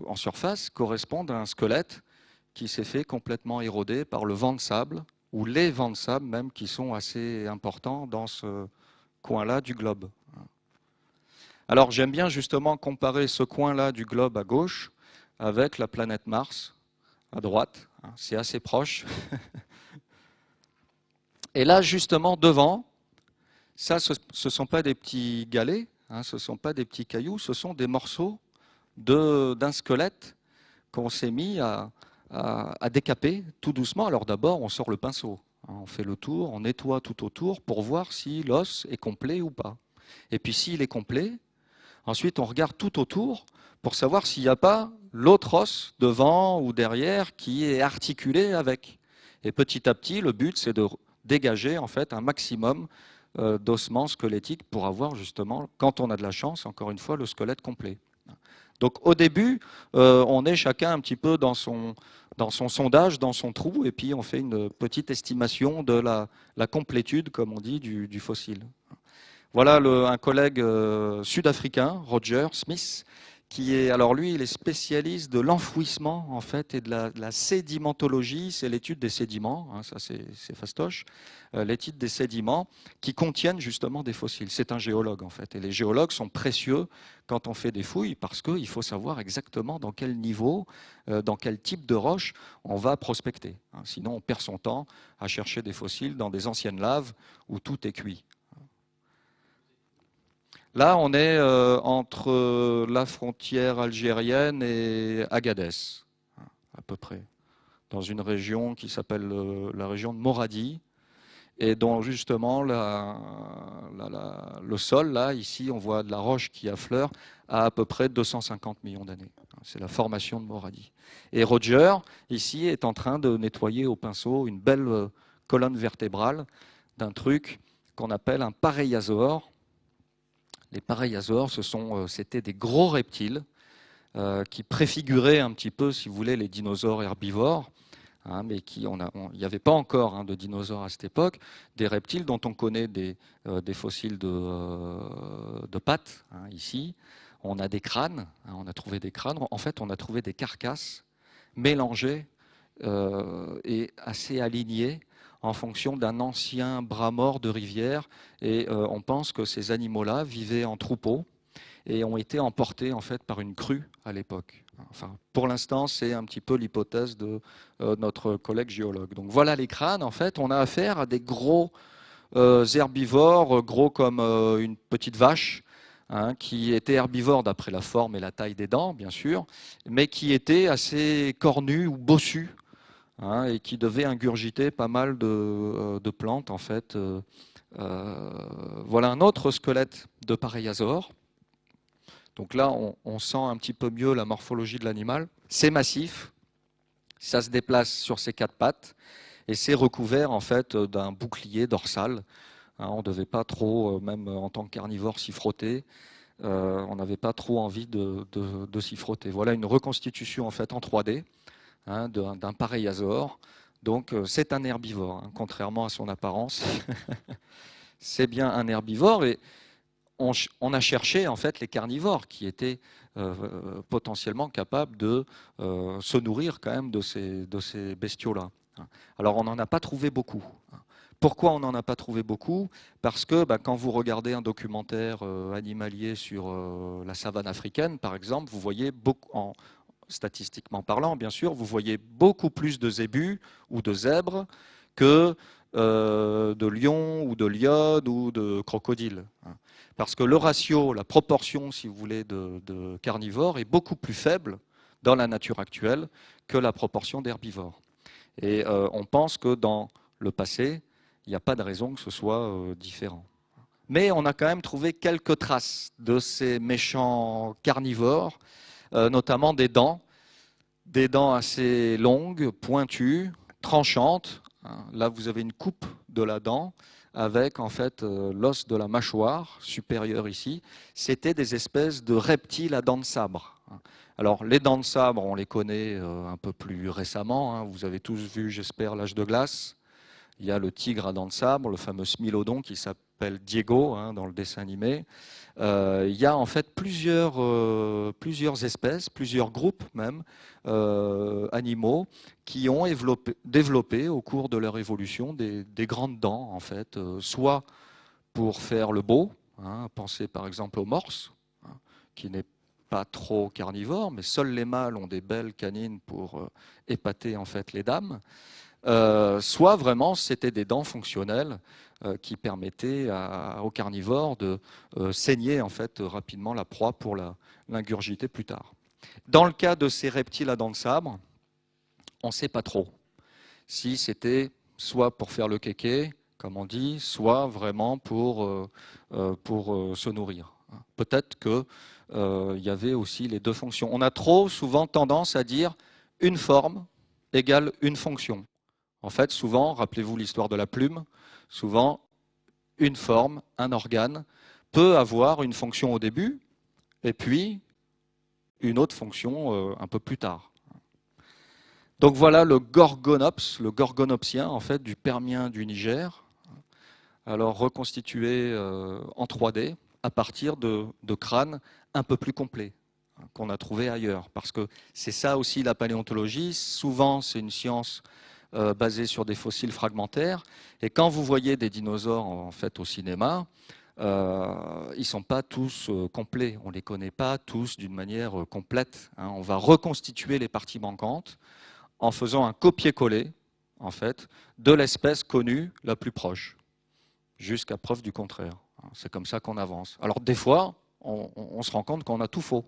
en surface correspondent à un squelette qui s'est fait complètement éroder par le vent de sable, ou les vents de sable même, qui sont assez importants dans ce coin-là du globe. Alors j'aime bien justement comparer ce coin-là du globe à gauche avec la planète Mars à droite. C'est assez proche. Et là justement devant, ça ce ne sont pas des petits galets, hein, ce ne sont pas des petits cailloux, ce sont des morceaux d'un squelette qu'on s'est mis à décaper tout doucement. Alors d'abord on sort le pinceau, hein, on fait le tour, on nettoie tout autour pour voir si l'os est complet ou pas. Et puis s'il est complet, ensuite, on regarde tout autour pour savoir s'il n'y a pas l'autre os devant ou derrière qui est articulé avec. Et petit à petit, le but, c'est de dégager en fait un maximum d'ossements squelettiques pour avoir justement, quand on a de la chance, encore une fois, le squelette complet. Donc au début, on est chacun un petit peu dans son sondage, dans son trou, et puis on fait une petite estimation de la complétude, comme on dit, du fossile. Voilà un collègue sud-africain, Roger Smith, qui est, alors lui, il est spécialiste de l'enfouissement en fait et de la sédimentologie, c'est l'étude des sédiments, hein, ça c'est fastoche, l'étude des sédiments qui contiennent justement des fossiles. C'est un géologue en fait, et les géologues sont précieux quand on fait des fouilles parce qu'il faut savoir exactement dans quel niveau, dans quel type de roche on va prospecter. Hein, sinon, on perd son temps à chercher des fossiles dans des anciennes laves où tout est cuit. Là, on est entre la frontière algérienne et Agadez, à peu près, dans une région qui s'appelle la région de Moradi, et dont justement le sol, là, ici, on voit de la roche qui affleure à peu près 250 millions d'années. C'est la formation de Moradi. Et Roger, ici, est en train de nettoyer au pinceau une belle colonne vertébrale d'un truc qu'on appelle un pareiasaure. Les pareiasaures, c'était des gros reptiles qui préfiguraient un petit peu, si vous voulez, les dinosaures herbivores, hein, mais il n'y avait pas encore de dinosaures à cette époque, des reptiles dont on connaît des fossiles de pattes, hein, ici. On a des crânes, hein, on a trouvé des crânes. En fait, on a trouvé des carcasses mélangées et assez alignées en fonction d'un ancien bras mort de rivière. Et on pense que ces animaux-là vivaient en troupeaux et ont été emportés en fait par une crue à l'époque. Enfin, pour l'instant, c'est un petit peu l'hypothèse de notre collègue géologue. Donc voilà les crânes. En fait, on a affaire à des gros herbivores, gros comme une petite vache, hein, qui étaient herbivores d'après la forme et la taille des dents, bien sûr, mais qui étaient assez cornus ou bossus, hein, et qui devait ingurgiter pas mal de plantes en fait. Voilà un autre squelette de pareiasaure. Donc là, on sent un petit peu mieux la morphologie de l'animal. C'est massif, ça se déplace sur ses quatre pattes et c'est recouvert en fait d'un bouclier dorsal. Hein, on ne devait pas trop, même en tant que carnivore, s'y frotter. On n'avait pas trop envie de s'y frotter. Voilà une reconstitution en fait en 3D. Hein, d'un pareiasaure. Donc c'est un herbivore, hein, contrairement à son apparence. C'est bien un herbivore et on a cherché en fait les carnivores qui étaient potentiellement capables de se nourrir quand même de ces bestiaux-là. Alors on n'en a pas trouvé beaucoup. Pourquoi on n'en a pas trouvé beaucoup? Parce que quand vous regardez un documentaire animalier sur la savane africaine, par exemple, vous voyez beaucoup, statistiquement parlant, bien sûr, vous voyez beaucoup plus de zébus ou de zèbres que de lions ou de liodes ou de crocodiles. Parce que le ratio, la proportion, si vous voulez, de carnivores est beaucoup plus faible dans la nature actuelle que la proportion d'herbivores. Et on pense que dans le passé, il n'y a pas de raison que ce soit différent. Mais on a quand même trouvé quelques traces de ces méchants carnivores, notamment des dents assez longues, pointues, tranchantes. Là, vous avez une coupe de la dent avec en fait l'os de la mâchoire supérieure ici. C'était des espèces de reptiles à dents de sabre. Alors, les dents de sabre, on les connaît un peu plus récemment. Vous avez tous vu, j'espère, l'âge de glace. Il y a le tigre à dents de sabre, le fameux Smilodon qui s'appelle Diego dans le dessin animé. Il y a en fait plusieurs espèces, plusieurs groupes même, animaux qui ont développé au cours de leur évolution des grandes dents, en fait, soit pour faire le beau, pensez par exemple au morse, qui n'est pas trop carnivore, mais seuls les mâles ont des belles canines pour épater en fait les dames. Soit vraiment c'était des dents fonctionnelles qui permettaient aux carnivores de saigner en fait rapidement la proie pour l'ingurgiter plus tard. Dans le cas de ces reptiles à dents de sabre, on ne sait pas trop si c'était soit pour faire le kéké, comme on dit, soit vraiment pour se nourrir. Peut-être qu'il y avait aussi les deux fonctions. On a trop souvent tendance à dire une forme égale une fonction. En fait, souvent, rappelez-vous l'histoire de la plume, souvent, une forme, un organe, peut avoir une fonction au début, et puis une autre fonction un peu plus tard. Donc voilà le Gorgonops, le Gorgonopsien, en fait, du Permien du Niger, alors reconstitué en 3D à partir de crânes un peu plus complets qu'on a trouvé ailleurs. Parce que c'est ça aussi la paléontologie. Souvent, c'est une science basée sur des fossiles fragmentaires. Et quand vous voyez des dinosaures en fait au cinéma, ils ne sont pas tous complets. On ne les connaît pas tous d'une manière complète. On va reconstituer les parties manquantes en faisant un copier-coller en fait, de l'espèce connue la plus proche, jusqu'à preuve du contraire. C'est comme ça qu'on avance. Alors des fois, on se rend compte qu'on a tout faux.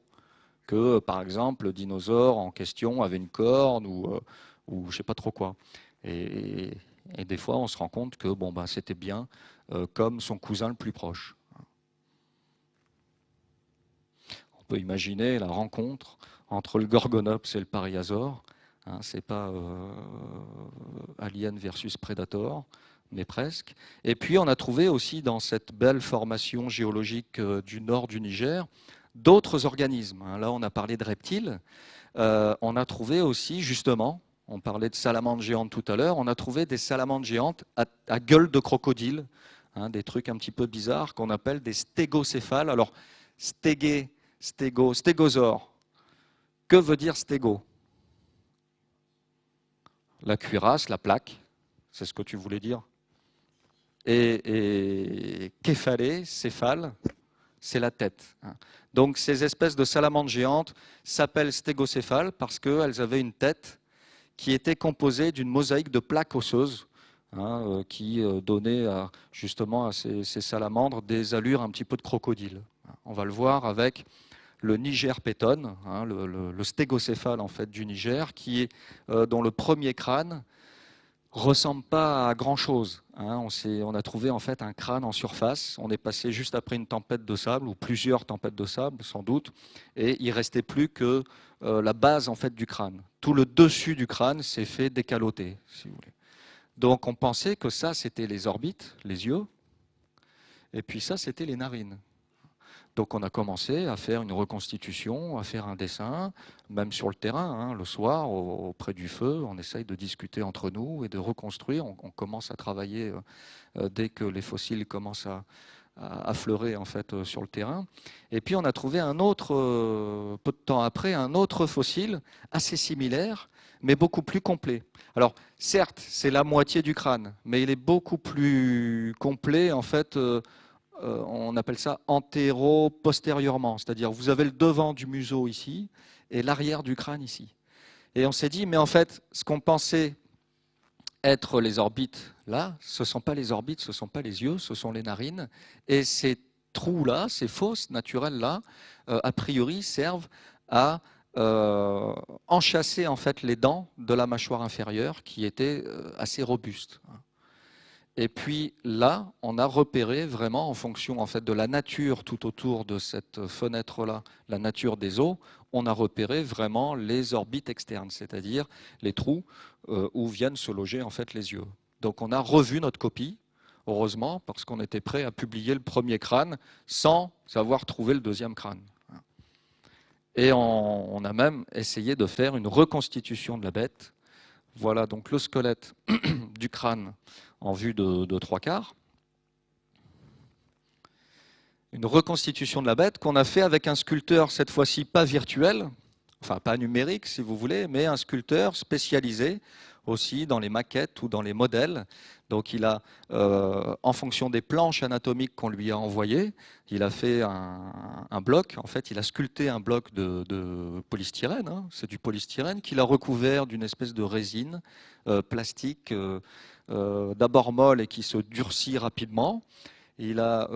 Que, par exemple, le dinosaure en question avait une corne ou je ne sais pas trop quoi. Et des fois, on se rend compte que bon, ben, c'était bien comme son cousin le plus proche. On peut imaginer la rencontre entre le Gorgonops et le Pariasaure. Ce n'est pas Alien versus Predator, mais presque. Et puis, on a trouvé aussi dans cette belle formation géologique du nord du Niger d'autres organismes. Là, on a parlé de reptiles. On a trouvé aussi, justement, on parlait de salamandres géantes tout à l'heure, on a trouvé des salamandres géantes à gueule de crocodile, des trucs un petit peu bizarres qu'on appelle des stégocéphales. Alors, stégosaure, que veut dire stégo? La cuirasse, la plaque, c'est ce que tu voulais dire. Et céphalée, céphale, c'est la tête. Donc ces espèces de salamandres géantes s'appellent stégocéphales parce qu'elles avaient une tête qui était composée d'une mosaïque de plaques osseuses qui donnait justement à ces salamandres des allures un petit peu de crocodile. On va le voir avec le Niger péton, le stégocéphale en fait du Niger, qui est dont le premier crâne ressemble pas à grand chose. On a trouvé en fait un crâne en surface. On est passé juste après une tempête de sable ou plusieurs tempêtes de sable sans doute, et il restait plus que la base en fait du crâne. Tout le dessus du crâne s'est fait décaloter, si vous voulez. Donc on pensait que ça c'était les orbites, les yeux, et puis ça c'était les narines. Donc on a commencé à faire une reconstitution, à faire un dessin, même sur le terrain, le soir, auprès du feu, on essaye de discuter entre nous et de reconstruire. On commence à travailler dès que les fossiles commencent à affleurer en fait sur le terrain. Et puis on a trouvé un autre, peu de temps après, un autre fossile assez similaire, mais beaucoup plus complet. Alors certes, c'est la moitié du crâne, mais il est beaucoup plus complet en fait. On appelle ça antéro-postérieurement, c'est-à-dire vous avez le devant du museau ici et l'arrière du crâne ici. Et on s'est dit, mais en fait, ce qu'on pensait être les orbites là, ce ne sont pas les orbites, ce ne sont pas les yeux, ce sont les narines. Et ces trous-là, ces fosses naturelles-là, a priori servent à enchâsser en fait les dents de la mâchoire inférieure qui étaient assez robustes. Et puis là, on a repéré vraiment en fonction en fait de la nature tout autour de cette fenêtre-là, la nature des os, on a repéré vraiment les orbites externes, c'est-à-dire les trous où viennent se loger en fait les yeux. Donc on a revu notre copie, heureusement, parce qu'on était prêt à publier le premier crâne sans avoir trouvé le deuxième crâne. Et on a même essayé de faire une reconstitution de la bête. Voilà donc le squelette du crâne en vue de trois quarts. Une reconstitution de la bête qu'on a fait avec un sculpteur, cette fois-ci pas virtuel, enfin pas numérique si vous voulez, mais un sculpteur spécialisé aussi dans les maquettes ou dans les modèles. Donc il a, en fonction des planches anatomiques qu'on lui a envoyées, il a fait un bloc, en fait il a sculpté un bloc de polystyrène, c'est du polystyrène qu'il a recouvert d'une espèce de résine plastique, d'abord molle et qui se durcit rapidement. Il a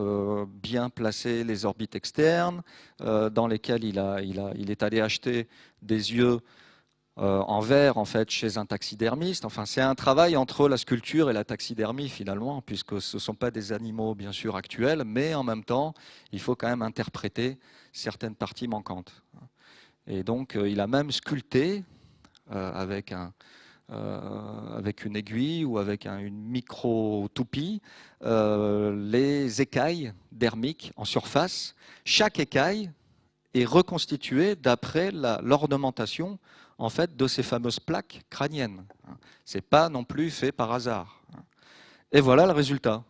bien placé les orbites externes, dans lesquelles il est allé acheter des yeux en verre en fait chez un taxidermiste. Enfin, c'est un travail entre la sculpture et la taxidermie finalement, puisque ce ne sont pas des animaux bien sûr actuels, mais en même temps, il faut quand même interpréter certaines parties manquantes. Et donc, il a même sculpté avec avec une aiguille ou avec une micro-toupie, les écailles dermiques en surface. Chaque écaille est reconstituée d'après l'ornementation en fait, de ces fameuses plaques crâniennes. Ce n'est pas non plus fait par hasard. Et voilà le résultat.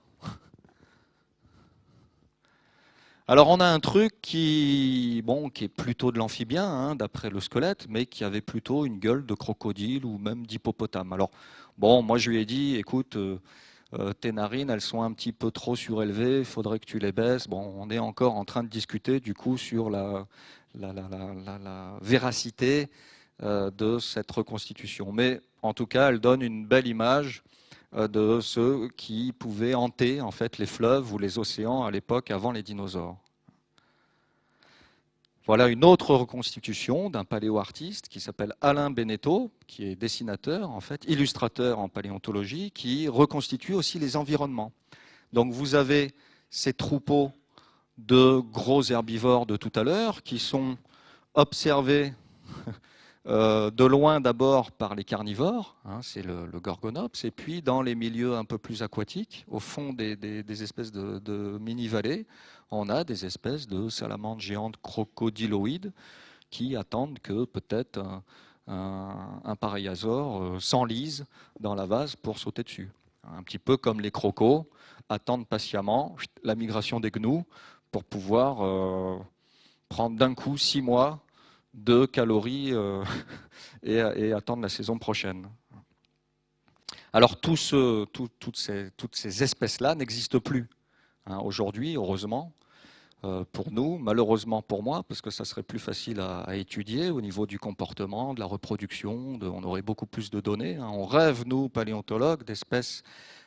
Alors on a un truc qui est plutôt de l'amphibien, hein, d'après le squelette, mais qui avait plutôt une gueule de crocodile ou même d'hippopotame. Alors bon, moi je lui ai dit, écoute, tes narines, elles sont un petit peu trop surélevées, il faudrait que tu les baisses. Bon, on est encore en train de discuter du coup sur la véracité de cette reconstitution. Mais en tout cas, elle donne une belle image de ceux qui pouvaient hanter en fait les fleuves ou les océans à l'époque avant les dinosaures. Voilà une autre reconstitution d'un paléoartiste qui s'appelle Alain Beneteau, qui est dessinateur, en fait, illustrateur en paléontologie, qui reconstitue aussi les environnements. Donc vous avez ces troupeaux de gros herbivores de tout à l'heure qui sont observés de loin d'abord par les carnivores, hein, c'est le Gorgonops, et puis dans les milieux un peu plus aquatiques, au fond des espèces de mini-vallées, on a des espèces de salamandres géantes crocodiloïdes qui attendent que peut-être un pareiasaure s'enlise dans la vase pour sauter dessus. Un petit peu comme les crocos attendent patiemment la migration des gnous pour pouvoir prendre d'un coup 6 mois de calories et attendre la saison prochaine. Alors toutes ces espèces-là n'existent plus hein, aujourd'hui, heureusement pour nous, malheureusement pour moi, parce que ça serait plus facile à étudier au niveau du comportement, de la reproduction, on aurait beaucoup plus de données. Hein. On rêve, nous, paléontologues, d'espèces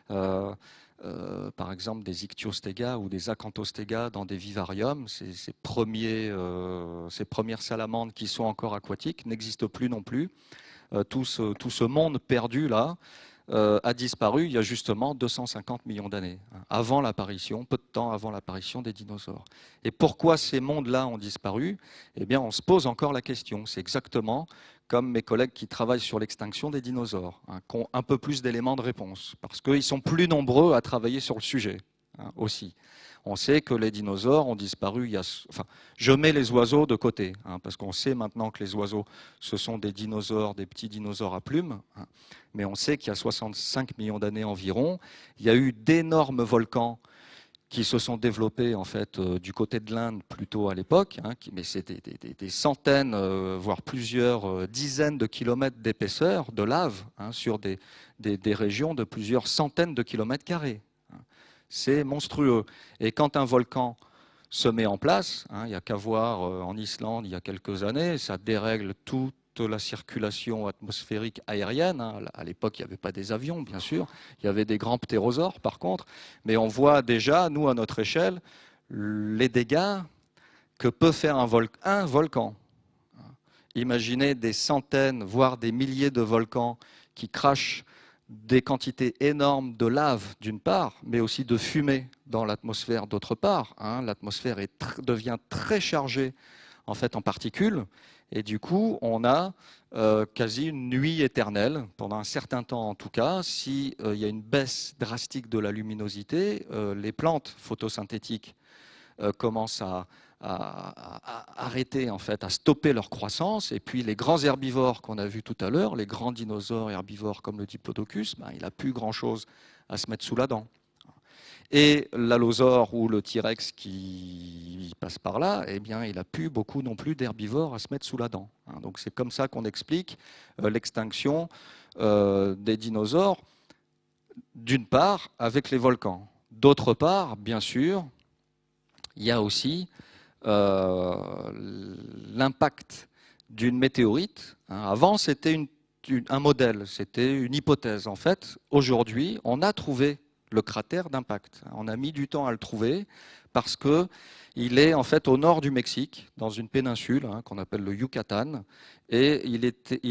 par exemple des ichthyostega ou des acanthostega dans des vivariums, ces premières salamandres qui sont encore aquatiques n'existent plus non plus. Tout ce monde perdu là a disparu il y a justement 250 millions d'années, avant l'apparition, peu de temps avant l'apparition des dinosaures. Et pourquoi ces mondes-là ont disparu? Eh bien, on se pose encore la question. C'est exactement comme mes collègues qui travaillent sur l'extinction des dinosaures, hein, qui ont un peu plus d'éléments de réponse, parce qu'ils sont plus nombreux à travailler sur le sujet hein, aussi. On sait que les dinosaures ont disparu je mets les oiseaux de côté, hein, parce qu'on sait maintenant que les oiseaux, ce sont des dinosaures, des petits dinosaures à plumes, hein, mais on sait qu'il y a 65 millions d'années environ, il y a eu d'énormes volcans qui se sont développés en fait du côté de l'Inde plutôt à l'époque, hein, mais c'était des centaines, voire plusieurs dizaines de kilomètres d'épaisseur de lave hein, sur des régions de plusieurs centaines de kilomètres carrés. C'est monstrueux. Et quand un volcan se met en place, hein, il n'y a qu'à voir en Islande il y a quelques années, ça dérègle toute la circulation atmosphérique aérienne. Hein. À l'époque, il n'y avait pas des avions, bien sûr. Il y avait des grands ptérosaures, par contre. Mais on voit déjà, nous, à notre échelle, les dégâts que peut faire un volcan. Imaginez des centaines, voire des milliers de volcans qui crachent des quantités énormes de lave d'une part, mais aussi de fumée dans l'atmosphère d'autre part. Hein. L'atmosphère devient très chargée en fait en particules, et du coup on a quasi une nuit éternelle, pendant un certain temps en tout cas. S'il y a une baisse drastique de la luminosité, les plantes photosynthétiques commencent à arrêter, en fait, à stopper leur croissance. Et puis les grands herbivores qu'on a vus tout à l'heure, les grands dinosaures herbivores comme le Diplodocus, il n'a plus grand-chose à se mettre sous la dent. Et l'allosaure ou le T-Rex qui passe par là, eh bien, il n'a plus beaucoup non plus d'herbivores à se mettre sous la dent. Donc c'est comme ça qu'on explique l'extinction des dinosaures, d'une part avec les volcans. D'autre part, bien sûr, il y a aussi l'impact d'une météorite. Avant, c'était un modèle, c'était une hypothèse. En fait, aujourd'hui, on a trouvé le cratère d'impact. On a mis du temps à le trouver parce qu'il est en fait au nord du Mexique, dans une péninsule qu'on appelle le Yucatan, et il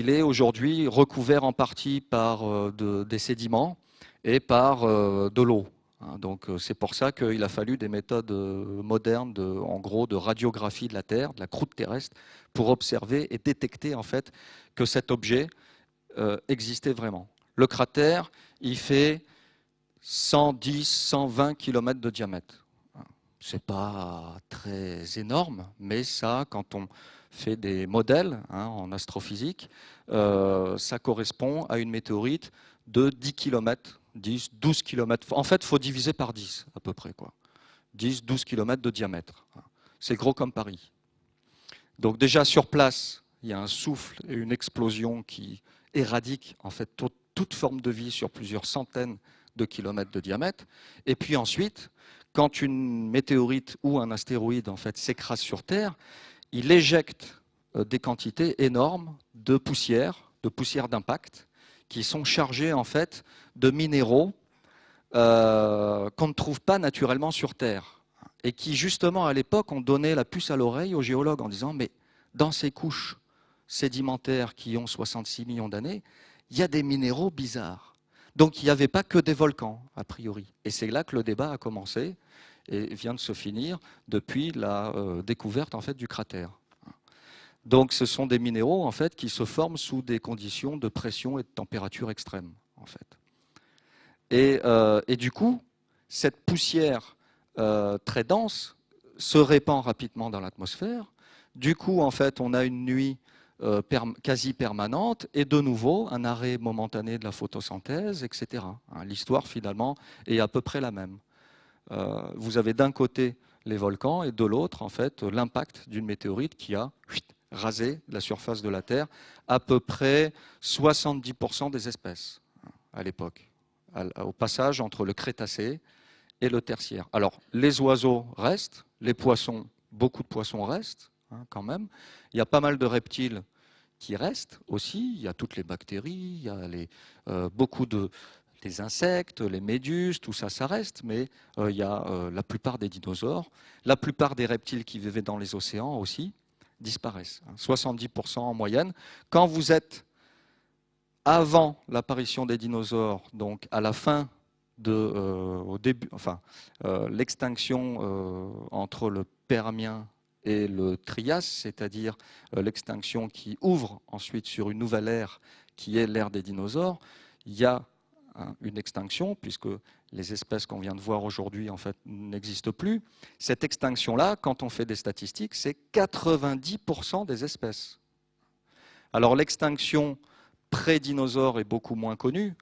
est aujourd'hui recouvert en partie par des sédiments et par de l'eau. Donc c'est pour ça qu'il a fallu des méthodes modernes, en gros, de radiographie de la Terre, de la croûte terrestre, pour observer et détecter en fait que cet objet existait vraiment. Le cratère, il fait 110, 120 km de diamètre. Ce n'est pas très énorme, mais ça, quand on fait des modèles en astrophysique, ça correspond à une météorite de 10 km, 10, 12 km. En fait, il faut diviser par 10 à peu près, quoi. 10, 12 km de diamètre. C'est gros comme Paris. Donc déjà sur place, il y a un souffle et une explosion qui éradique en fait toute forme de vie sur plusieurs centaines de kilomètres de diamètre. Et puis ensuite, quand une météorite ou un astéroïde en fait s'écrase sur Terre, il éjecte des quantités énormes de poussière d'impact, qui sont chargées en fait de minéraux qu'on ne trouve pas naturellement sur Terre. Et qui, justement, à l'époque, ont donné la puce à l'oreille aux géologues en disant, mais dans ces couches sédimentaires qui ont 66 millions d'années, il y a des minéraux bizarres. Donc il n'y avait pas que des volcans, a priori. Et c'est là que le débat a commencé et vient de se finir depuis la découverte en fait, du cratère. Donc ce sont des minéraux en fait, qui se forment sous des conditions de pression et de température extrêmes. En fait. Et du coup, cette poussière très dense se répand rapidement dans l'atmosphère. Du coup, en fait, on a une nuit quasi permanente et de nouveau un arrêt momentané de la photosynthèse, etc. L'histoire, finalement, est à peu près la même. Vous avez d'un côté les volcans et de l'autre, en fait, l'impact d'une météorite qui a rasé la surface de la Terre, à peu près 70% des espèces à l'époque, au passage entre le Crétacé et le Tertiaire. Alors, les oiseaux restent, les poissons, beaucoup de poissons restent, quand même. Il y a pas mal de reptiles qui restent aussi. Il y a toutes les bactéries, il y a beaucoup des insectes, les méduses, tout ça, ça reste. Mais il y a la plupart des dinosaures, la plupart des reptiles qui vivaient dans les océans aussi disparaissent. 70% en moyenne. Quand vous êtes avant l'apparition des dinosaures, donc à la fin au début, enfin, l'extinction entre le Permien et le Trias, c'est-à-dire l'extinction qui ouvre ensuite sur une nouvelle ère qui est l'ère des dinosaures, il y a une extinction puisque les espèces qu'on vient de voir aujourd'hui en fait n'existent plus. Cette extinction-là, quand on fait des statistiques, c'est 90% des espèces. Alors l'extinction pré-dinosaure est beaucoup moins connue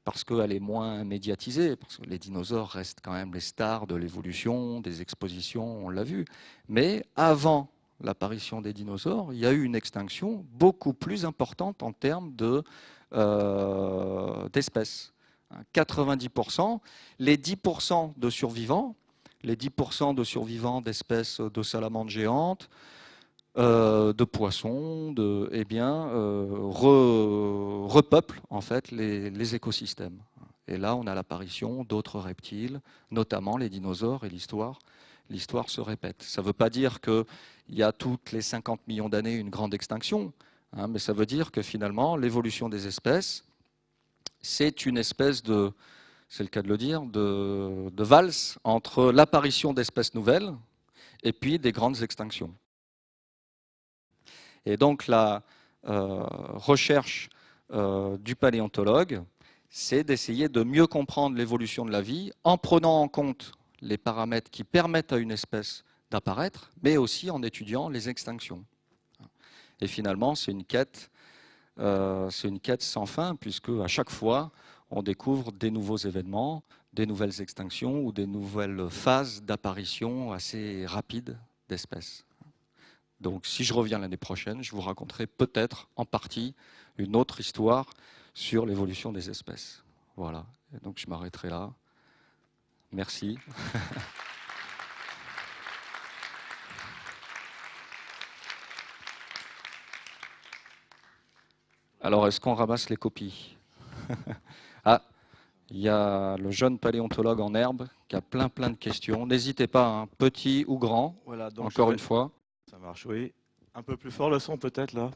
parce qu'elle est moins médiatisée, parce que les dinosaures restent quand même les stars de l'évolution, des expositions, on l'a vu. Mais avant l'apparition des dinosaures, il y a eu une extinction beaucoup plus importante en termes d'espèces. 90%, les 10% de survivants, les 10% de survivants d'espèces de salamandres géantes, de poissons, repeuplent en fait les écosystèmes. Et là, on a l'apparition d'autres reptiles, notamment les dinosaures, et l'histoire se répète. Ça ne veut pas dire qu'il y a toutes les 50 millions d'années une grande extinction, mais ça veut dire que finalement, l'évolution des espèces, c'est une espèce de, c'est le cas de le dire, de valse entre l'apparition d'espèces nouvelles et puis des grandes extinctions. Et donc la recherche du paléontologue, c'est d'essayer de mieux comprendre l'évolution de la vie en prenant en compte les paramètres qui permettent à une espèce d'apparaître, mais aussi en étudiant les extinctions. Et finalement, c'est une quête sans fin, puisque à chaque fois, on découvre des nouveaux événements, des nouvelles extinctions ou des nouvelles phases d'apparition assez rapides d'espèces. Donc si je reviens l'année prochaine, je vous raconterai peut-être en partie une autre histoire sur l'évolution des espèces. Voilà, et donc je m'arrêterai là. Merci. Alors, est-ce qu'on ramasse les copies? Ah, il y a le jeune paléontologue en herbe qui a plein de questions. N'hésitez pas, petit ou grand, voilà, donc encore une fois. Ça marche, oui. Un peu plus fort le son peut-être là.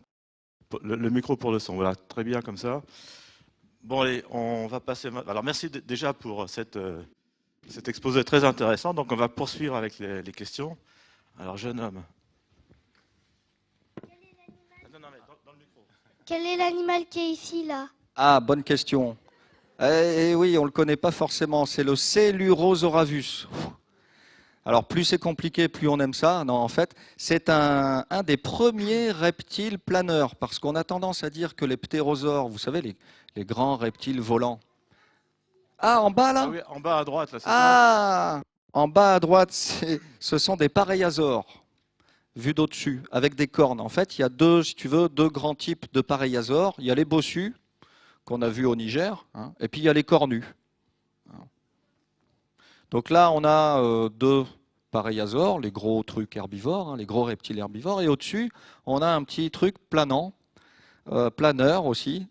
Le micro pour le son, voilà, très bien comme ça. Bon, allez, on va passer. Alors, merci déjà pour cet exposé très intéressant. Donc, on va poursuivre avec les questions. Alors, jeune homme. Non, mais dans le micro. Quel est l'animal qui est ici, là? Ah, bonne question. Eh oui, on ne le connaît pas forcément, c'est le Coelurosaurus. Alors plus c'est compliqué, plus on aime ça. Non, en fait, c'est un des premiers reptiles planeurs, parce qu'on a tendance à dire que les ptérosaures, vous savez, les grands reptiles volants. Ah, en bas Ah là? oui, en bas à droite, là, c'est ça? Ah, en bas à droite, ce sont des pareiasaures, vus d'au-dessus, avec des cornes. En fait, il y a deux, si tu veux, deux grands types de pareiasaures. Il y a les bossus, qu'on a vus au Niger, hein, et puis il y a les cornus. Donc là, on a deux pareiasaures, les gros trucs herbivores, hein, les gros reptiles herbivores, et au-dessus, on a un petit truc planant, planeur aussi,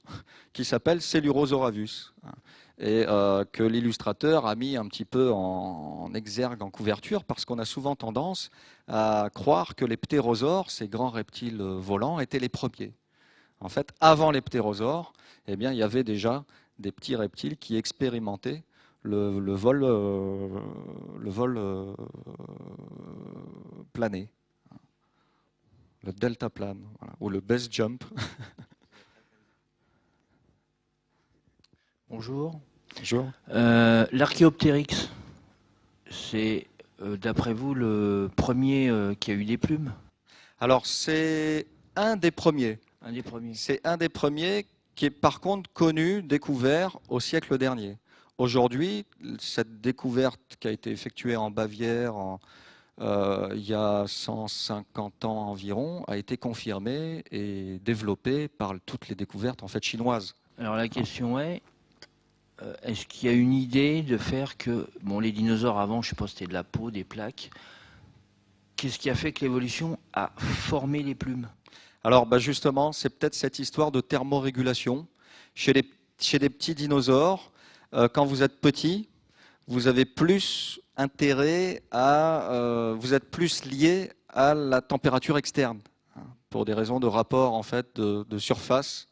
qui s'appelle Coelurosaurus, hein, et que l'illustrateur a mis un petit peu en exergue, en couverture, parce qu'on a souvent tendance à croire que les ptérosaures, ces grands reptiles volants, étaient les premiers. En fait, avant les ptérosaures, eh bien, il y avait déjà des petits reptiles qui expérimentaient le vol, le vol plané, le deltaplane, voilà, ou le base jump. Bonjour. Bonjour. L'Archéoptérix, c'est d'après vous le premier qui a eu des plumes? Alors, c'est un des premiers. Un des premiers. C'est un des premiers qui est par contre connu, découvert au siècle dernier. Aujourd'hui, cette découverte qui a été effectuée en Bavière il y a 150 ans environ a été confirmée et développée par toutes les découvertes en fait chinoises. Alors la question est-ce qu'il y a une idée de faire que, bon, les dinosaures avant, je sais pas, c'était de la peau, des plaques. Qu'est-ce qui a fait que l'évolution a formé les plumes? Alors justement, c'est peut-être cette histoire de thermorégulation. Chez les petits dinosaures, quand vous êtes petit, vous avez plus intérêt vous êtes plus lié à la température externe, hein, pour des raisons de rapport en fait de surface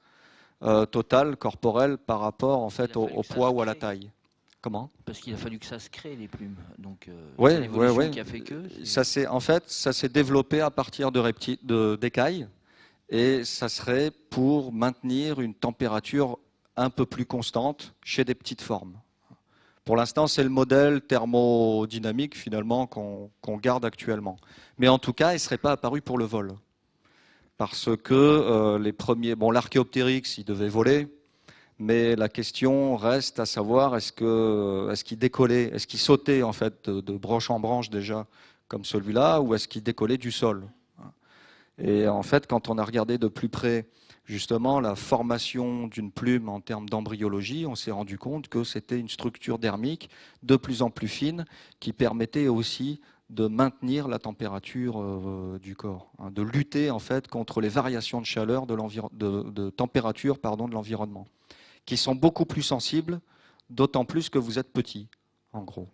totale corporelle par rapport en fait au poids ou à la taille. Comment? Parce qu'il a fallu que ça se crée, les plumes. Donc Oui, c'est oui, l'évolution oui. qui a fait que. Ça s'est développé à partir d'écailles et ça serait pour maintenir une température un peu plus constante chez des petites formes. Pour l'instant, c'est le modèle thermodynamique finalement qu'on garde actuellement. Mais en tout cas, il ne serait pas apparu pour le vol. Parce que les premiers, bon, l'Archéoptérix, il devait voler, mais la question reste à savoir est-ce qu'il décollait, est-ce qu'il sautait en fait de branche en branche déjà comme celui-là, ou est-ce qu'il décollait du sol? Et en fait, quand on a regardé de plus près justement la formation d'une plume en termes d'embryologie, on s'est rendu compte que c'était une structure dermique de plus en plus fine qui permettait aussi de maintenir la température du corps, hein, de lutter en fait contre les variations de chaleur de température de l'environnement, qui sont beaucoup plus sensibles, d'autant plus que vous êtes petit, en gros.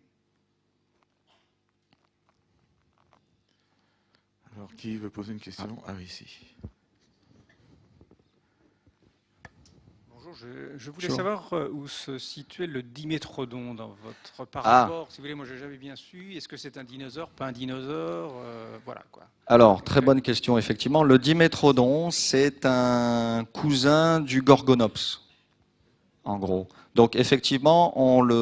Alors, qui veut poser une question? Ah oui, ici. Bonjour, je voulais savoir où se situait le dimétrodon dans votre par Ah. rapport. Si vous voulez, moi, j'ai jamais bien su. Est-ce que c'est un dinosaure, pas un dinosaure? Voilà quoi. Alors, très bonne question, effectivement. Le dimétrodon, c'est un cousin du Gorgonops, en gros. Donc, effectivement, on le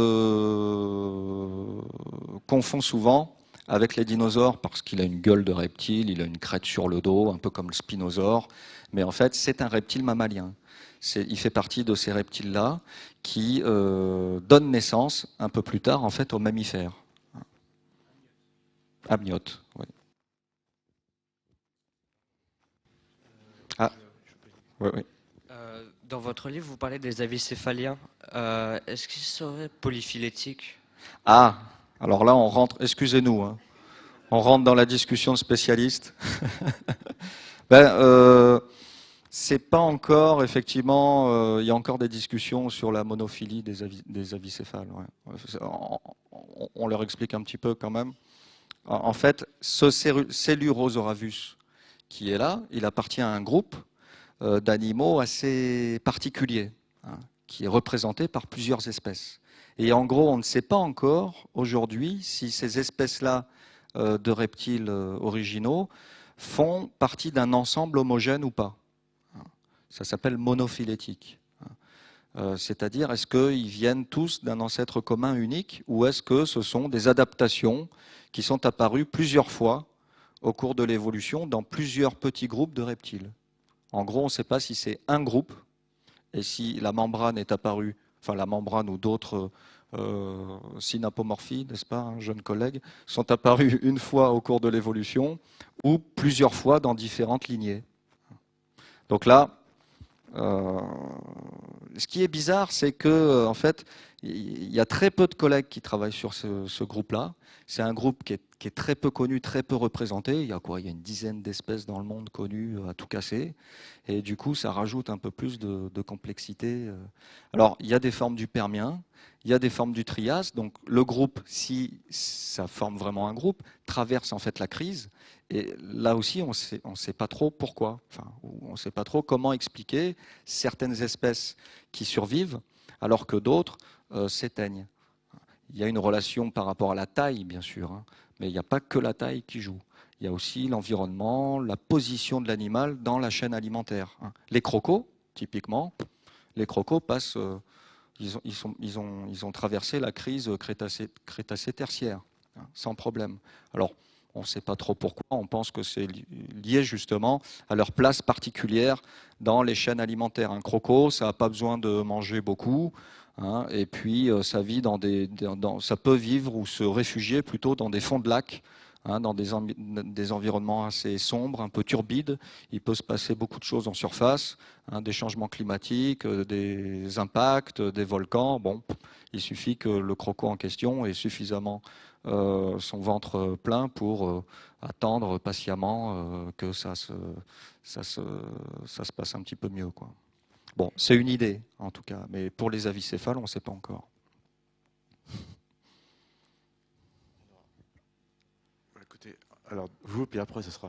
confond souvent avec les dinosaures parce qu'il a une gueule de reptile, il a une crête sur le dos, un peu comme le spinosaure. Mais en fait, c'est un reptile mammalien. Il fait partie de ces reptiles-là qui donnent naissance un peu plus tard, en fait, aux mammifères. Amniotes, oui. Ah, oui, oui. Dans votre livre, vous parlez des avicéphaliens. Est-ce qu'ils seraient polyphylétiques? Ah, alors là, on rentre, excusez-nous, hein, on rentre dans la discussion de spécialistes. C'est pas encore, effectivement, il y a encore des discussions sur la monophylie des avicéphales. Ouais. On leur explique un petit peu quand même. En fait, ce Coelurosaurus qui est là, il appartient à un groupe d'animaux assez particuliers, hein, qui est représenté par plusieurs espèces. Et en gros, on ne sait pas encore aujourd'hui si ces espèces-là de reptiles originaux font partie d'un ensemble homogène ou pas. Ça s'appelle monophylétique. C'est-à-dire, est-ce qu'ils viennent tous d'un ancêtre commun unique ou est-ce que ce sont des adaptations qui sont apparues plusieurs fois au cours de l'évolution dans plusieurs petits groupes de reptiles? En gros, on ne sait pas si c'est un groupe et si la membrane est apparue, enfin la membrane ou d'autres synapomorphies, n'est-ce pas, hein, jeunes collègues, sont apparus une fois au cours de l'évolution ou plusieurs fois dans différentes lignées. Donc là, ce qui est bizarre, c'est que en fait, il y a très peu de collègues qui travaillent sur ce groupe-là. C'est un groupe qui est très peu connu, très peu représenté. Il y a quoi? Il y a une dizaine d'espèces dans le monde connues à tout casser. Et du coup, ça rajoute un peu plus de complexité. Alors, il y a des formes du Permien, il y a des formes du Trias. Donc, le groupe, si ça forme vraiment un groupe, traverse en fait la crise. Et là aussi, on ne sait pas trop pourquoi. Enfin, on ne sait pas trop comment expliquer certaines espèces qui survivent alors que d'autres s'éteignent. Il y a une relation par rapport à la taille, bien sûr, hein, mais il n'y a pas que la taille qui joue. Il y a aussi l'environnement, la position de l'animal dans la chaîne alimentaire. Hein. Les crocos, typiquement, les crocos passent, ils ont traversé la crise Crétacé-Tertiaire, hein, sans problème. Alors, on ne sait pas trop pourquoi, on pense que c'est lié justement à leur place particulière dans les chaînes alimentaires. Un croco, ça n'a pas besoin de manger beaucoup, hein, et puis ça vit ça peut vivre ou se réfugier plutôt dans des fonds de lac, hein, dans des environnements assez sombres, un peu turbides. Il peut se passer beaucoup de choses en surface, hein, des changements climatiques, des impacts, des volcans. Bon, il suffit que le croco en question ait suffisamment son ventre plein pour attendre patiemment que ça se passe un petit peu mieux, quoi. Bon, c'est une idée en tout cas, mais pour les avicéphales, on ne sait pas encore. Écoutez, alors vous, puis après ce sera...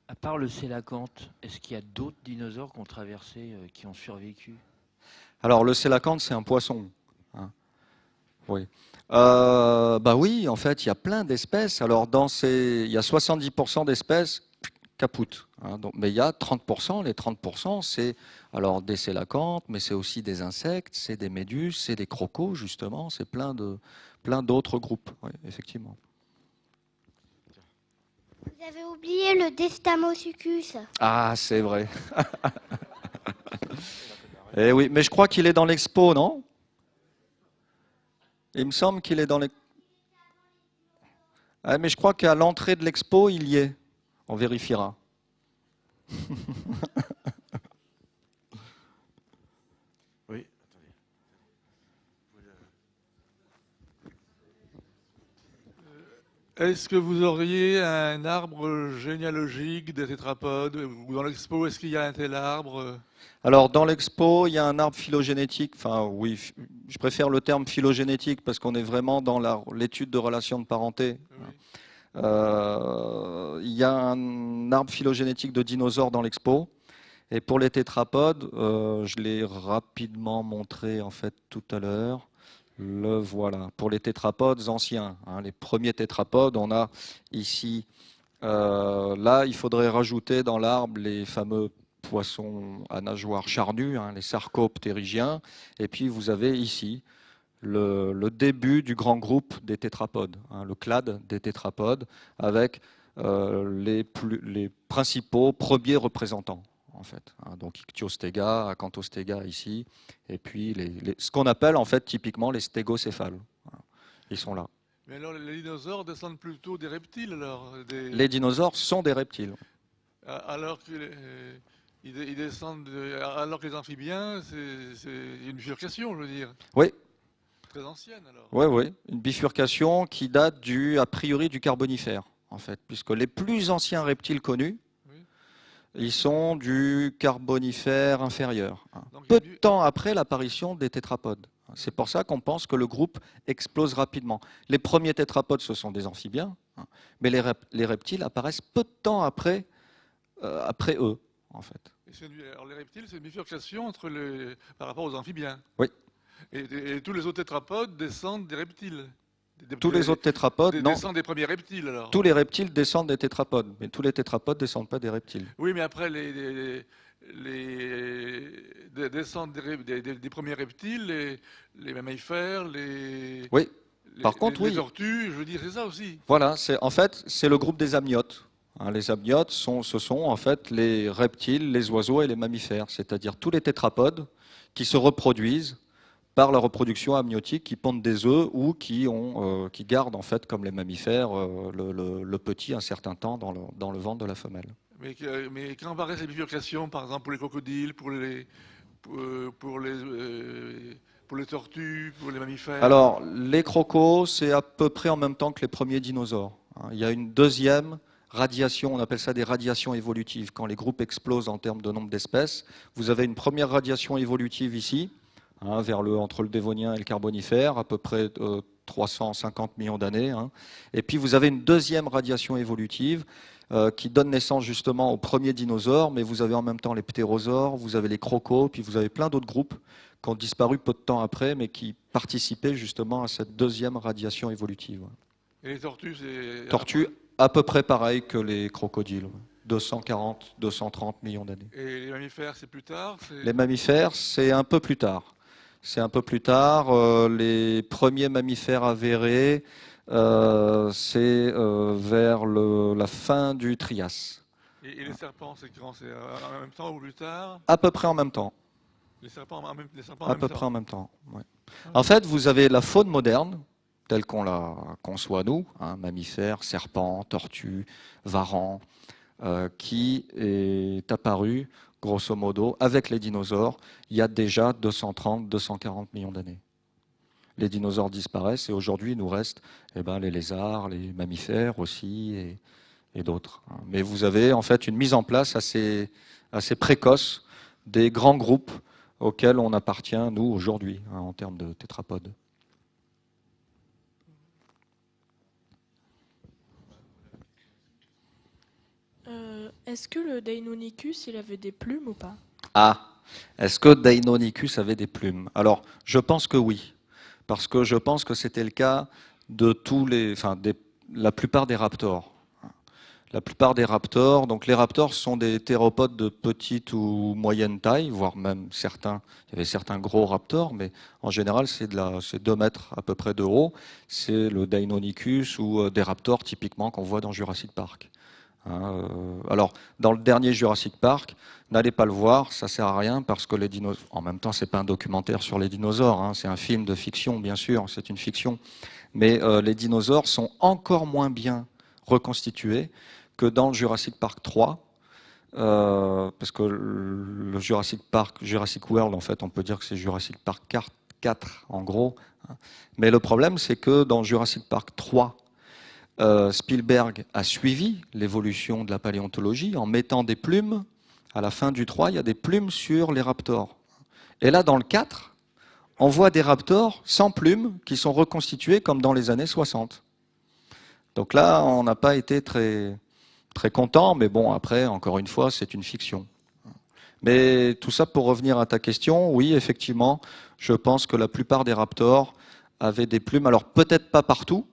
À part le sélacanthe, est-ce qu'il y a d'autres dinosaures qui ont traversé, qui ont survécu? Alors le sélacanthe, c'est un poisson. Hein. Oui. Bah oui, en fait, il y a plein d'espèces. Alors il y a 70% d'espèces capoutes. Hein, donc, mais il y a 30%. Les 30%, c'est alors des sélacanthes, mais c'est aussi des insectes, c'est des méduses, c'est des crocos justement, c'est plein d'autres groupes. Oui, effectivement. Vous avez oublié le Destamosuchus. Ah, c'est vrai. Eh oui, mais je crois qu'il est dans l'expo, non? Il me semble qu'il est dans l'expo. Ah, mais je crois qu'à l'entrée de l'expo, il y est. On vérifiera. Oui, Est-ce que vous auriez un arbre généalogique des tétrapodes? Ou dans l'expo, est-ce qu'il y a un tel arbre? Alors, dans l'expo, il y a un arbre phylogénétique. Enfin, oui, je préfère le terme phylogénétique parce qu'on est vraiment dans l'étude de relations de parenté. Oui. Il y a un arbre phylogénétique de dinosaures dans l'expo. Et pour les tétrapodes, je l'ai rapidement montré en fait tout à l'heure. Le voilà. Pour les tétrapodes anciens, hein, les premiers tétrapodes, on a ici, là, il faudrait rajouter dans l'arbre les fameux poissons à nageoires charnues, hein, les sarcoptérygiens. Et puis vous avez ici le début du grand groupe des tétrapodes, hein, le clade des tétrapodes, avec les principaux premiers représentants. En fait, hein, donc Ichthyostega, Acanthostega ici, et puis ce qu'on appelle en fait typiquement les stégocéphales. Voilà. Ils sont là. Mais alors, les dinosaures descendent plutôt des reptiles, alors Les dinosaures sont des reptiles. alors qu'ils descendent, alors que les amphibiens, c'est une bifurcation, je veux dire. Oui. Très ancienne, alors. Oui, oui, une bifurcation qui date a priori du Carbonifère, en fait, puisque les plus anciens reptiles connus, Oui. ils sont du Carbonifère inférieur, hein, Donc, peu de temps après l'apparition des tétrapodes. C'est pour ça qu'on pense que le groupe explose rapidement. Les premiers tétrapodes, ce sont des amphibiens, hein, mais les reptiles apparaissent peu de temps après eux, en fait. alors, les reptiles, c'est une bifurcation par rapport aux amphibiens. Oui. Et tous les autres tétrapodes descendent des reptiles. Tous les autres tétrapodes, non. descendent des premiers reptiles alors. Tous les reptiles descendent des tétrapodes, mais tous les tétrapodes ne descendent pas des reptiles. Oui, mais après descendent des premiers reptiles, les mammifères, Oui. Par contre, les oui. tortues, je veux dire, c'est ça aussi. Voilà, en fait, c'est le groupe des amniotes. Hein, les amniotes, ce sont en fait les reptiles, les oiseaux et les mammifères, c'est-à-dire tous les tétrapodes qui se reproduisent par la reproduction amniotique, qui pondent des œufs ou qui gardent en fait, comme les mammifères, le petit un certain temps dans le ventre de la femelle. Mais quand apparaissent les bifurcations, par exemple pour les crocodiles, pour les tortues, pour les mammifères. Alors, les crocos, c'est à peu près en même temps que les premiers dinosaures. Il y a une deuxième radiation, on appelle ça des radiations évolutives. Quand les groupes explosent en termes de nombre d'espèces, vous avez une première radiation évolutive ici, entre le Dévonien et le Carbonifère, à peu près 350 millions d'années. Et puis vous avez une deuxième radiation évolutive qui donne naissance justement aux premiers dinosaures, mais vous avez en même temps les ptérosaures, vous avez les crocos, puis vous avez plein d'autres groupes qui ont disparu peu de temps après, mais qui participaient justement à cette deuxième radiation évolutive. Et les tortues, c'est... Tortues, à peu près pareil que les crocodiles, 240, 230 millions d'années. Et les mammifères, c'est plus tard? Les mammifères, c'est un peu plus tard. C'est un peu plus tard. Les premiers mammifères avérés, c'est vers la fin du Trias. Et les serpents, c'est quand? C'est en même temps ou plus tard? À peu près en même temps. Les serpents en même À peu temps. près en même temps. Ouais. En fait, vous avez la faune moderne, telle qu'on la conçoit nous, mammifères, serpents, tortues, varans, qui est apparue, grosso modo, avec les dinosaures, il y a déjà 230, 240 millions d'années. Les dinosaures disparaissent et aujourd'hui, il nous reste les lézards, les mammifères aussi et d'autres. Mais vous avez en fait une mise en place assez précoce des grands groupes auxquels on appartient, nous, aujourd'hui, en termes de tétrapodes. Est-ce que le Deinonychus, il avait des plumes ou pas? Ah, est-ce que Deinonychus avait des plumes? Alors, je pense que oui, parce que je pense que c'était le cas de la plupart des raptors. La plupart des raptors, donc les raptors sont des théropodes de petite ou moyenne taille, voire même certains, il y avait certains gros raptors, mais en général c'est 2 mètres à peu près de haut. C'est le Deinonychus ou des raptors typiquement qu'on voit dans Jurassic Park. Alors, dans le dernier Jurassic Park, n'allez pas le voir, ça sert à rien parce que les dinosaures. En même temps, c'est pas un documentaire sur les dinosaures, c'est un film de fiction, bien sûr, c'est une fiction. Mais les dinosaures sont encore moins bien reconstitués que dans le Jurassic Park 3, parce que le Jurassic World, en fait, on peut dire que c'est Jurassic Park 4 en gros. Mais le problème, c'est que dans Jurassic Park 3, Spielberg a suivi l'évolution de la paléontologie en mettant des plumes. À la fin du 3, il y a des plumes sur les raptors. Et là, dans le 4, on voit des raptors sans plumes qui sont reconstitués comme dans les années 60. Donc là, on n'a pas été très, très content, mais bon, après, encore une fois, c'est une fiction. Mais tout ça pour revenir à ta question, oui, effectivement, je pense que la plupart des raptors avaient des plumes, alors peut-être pas partout,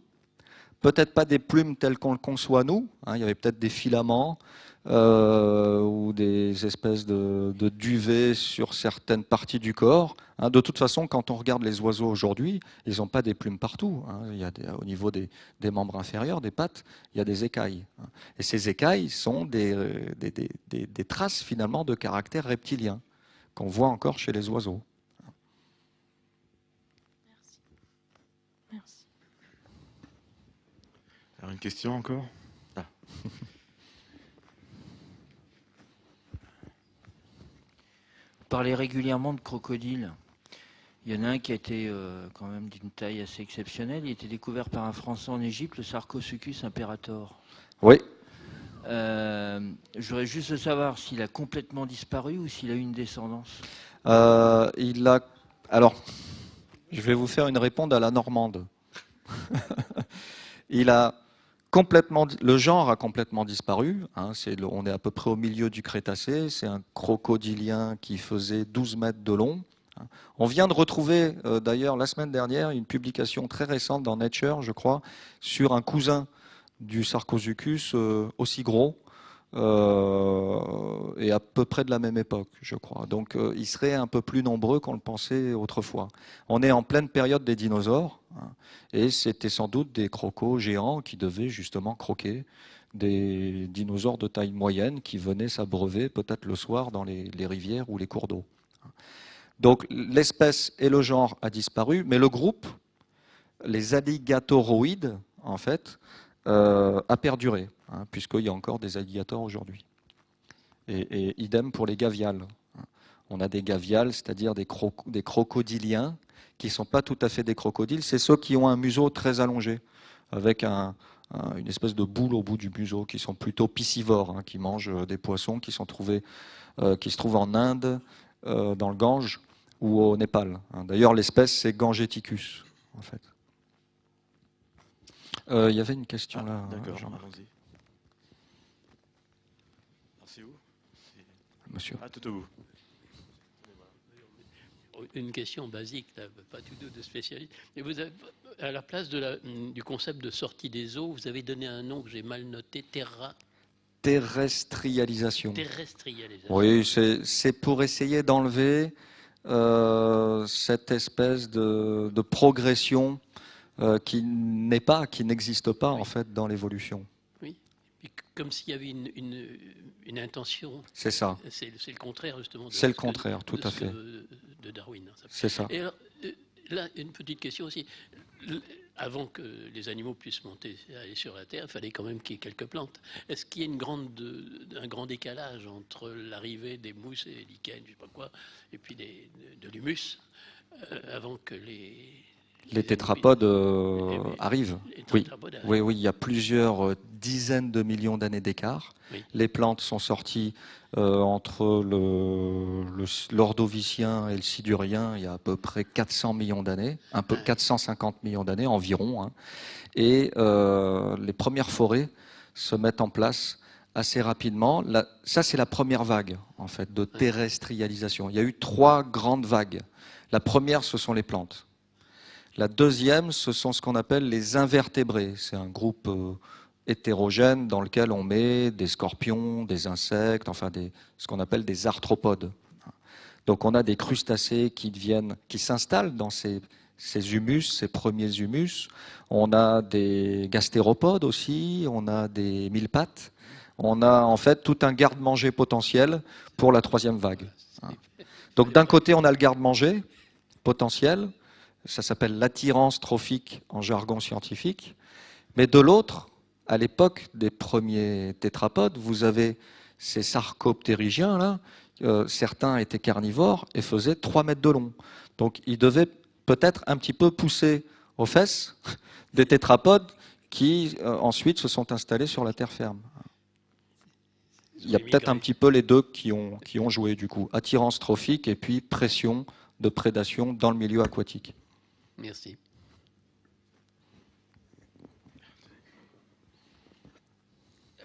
peut-être pas des plumes telles qu'on le conçoit nous, il y avait peut-être des filaments ou des espèces de duvets sur certaines parties du corps. De toute façon, quand on regarde les oiseaux aujourd'hui, ils n'ont pas des plumes partout. Il y a au niveau des membres inférieurs, des pattes, il y a des écailles. Et ces écailles sont des traces finalement de caractère reptilien qu'on voit encore chez les oiseaux. Merci. Alors une question encore? Vous parlez régulièrement de crocodiles. Il y en a un qui a été quand même d'une taille assez exceptionnelle. Il a été découvert par un Français en Égypte, le Sarcosuchus imperator. Oui. Je voudrais juste savoir s'il a complètement disparu ou s'il a eu une descendance. Alors, je vais vous faire une réponse à la normande. Le genre a complètement disparu. On est à peu près au milieu du Crétacé. C'est un crocodilien qui faisait 12 mètres de long, On vient de retrouver, d'ailleurs, la semaine dernière, une publication très récente dans Nature, je crois, sur un cousin du Sarcosuchus aussi gros, et à peu près de la même époque, je crois. Donc, ils seraient un peu plus nombreux qu'on le pensait autrefois. On est en pleine période des dinosaures, hein, et c'était sans doute des crocos géants qui devaient justement croquer des dinosaures de taille moyenne qui venaient s'abreuver peut-être le soir dans les rivières ou les cours d'eau. Donc l'espèce et le genre a disparu, mais le groupe, les alligatoroïdes, en fait, a perduré, hein, puisqu'il y a encore des alligators aujourd'hui. Et idem pour les gaviales. On a des gaviales, c'est-à-dire des crocodiliens, qui ne sont pas tout à fait des crocodiles, c'est ceux qui ont un museau très allongé, avec une espèce de boule au bout du museau, qui sont plutôt piscivores, hein, qui mangent des poissons qui se trouvent en Inde, dans le Gange, ou au Népal. D'ailleurs, l'espèce, c'est Gangeticus, en fait. Il y avait une question là. D'accord, Jean-Marc. allons-y. C'est où? Monsieur. Ah, tout au bout. Une question basique, là, pas du tout de spécialiste. Mais vous avez, à la place du concept de sortie des eaux, vous avez donné un nom que j'ai mal noté, Terrestrialisation. Terrestrialisation. Oui, c'est pour essayer d'enlever cette espèce de progression qui n'existe pas Oui. en fait dans l'évolution. Oui, et comme s'il y avait une intention. C'est ça. C'est le contraire justement. C'est le contraire, tout à fait. De Darwin. C'est ça. Et alors, là, une petite question aussi. Avant que les animaux puissent aller sur la Terre, il fallait quand même qu'il y ait quelques plantes. Est-ce qu'il y a un grand décalage entre l'arrivée des mousses et des lichens, je sais pas quoi, et puis de l'humus, avant que les tétrapodes arrivent. Les Oui, il y a plusieurs dizaines de millions d'années d'écart. Oui. Les plantes sont sorties entre l'ordovicien et le silurien il y a à peu près 400 millions d'années, 450 millions d'années environ. Hein. Et les premières forêts se mettent en place assez rapidement. Ça, c'est la première vague en fait, de terrestrialisation. Il y a eu 3 grandes vagues. La première, ce sont les plantes. La deuxième, ce sont ce qu'on appelle les invertébrés. C'est un groupe hétérogène dans lequel on met des scorpions, des insectes, enfin ce qu'on appelle des arthropodes. Donc on a des crustacés qui s'installent dans ces humus, ces premiers humus. On a des gastéropodes aussi, on a des mille-pattes. On a en fait tout un garde-manger potentiel pour la 3e vague. Donc d'un côté, on a le garde-manger potentiel. Ça s'appelle l'attirance trophique en jargon scientifique. Mais de l'autre, à l'époque des premiers tétrapodes, vous avez ces sarcoptérygiens, là, certains étaient carnivores et faisaient 3 mètres de long. Donc ils devaient peut-être un petit peu pousser aux fesses des tétrapodes qui ensuite se sont installés sur la terre ferme. Il y a peut-être un petit peu les deux qui ont joué du coup. Attirance trophique et puis pression de prédation dans le milieu aquatique. Merci.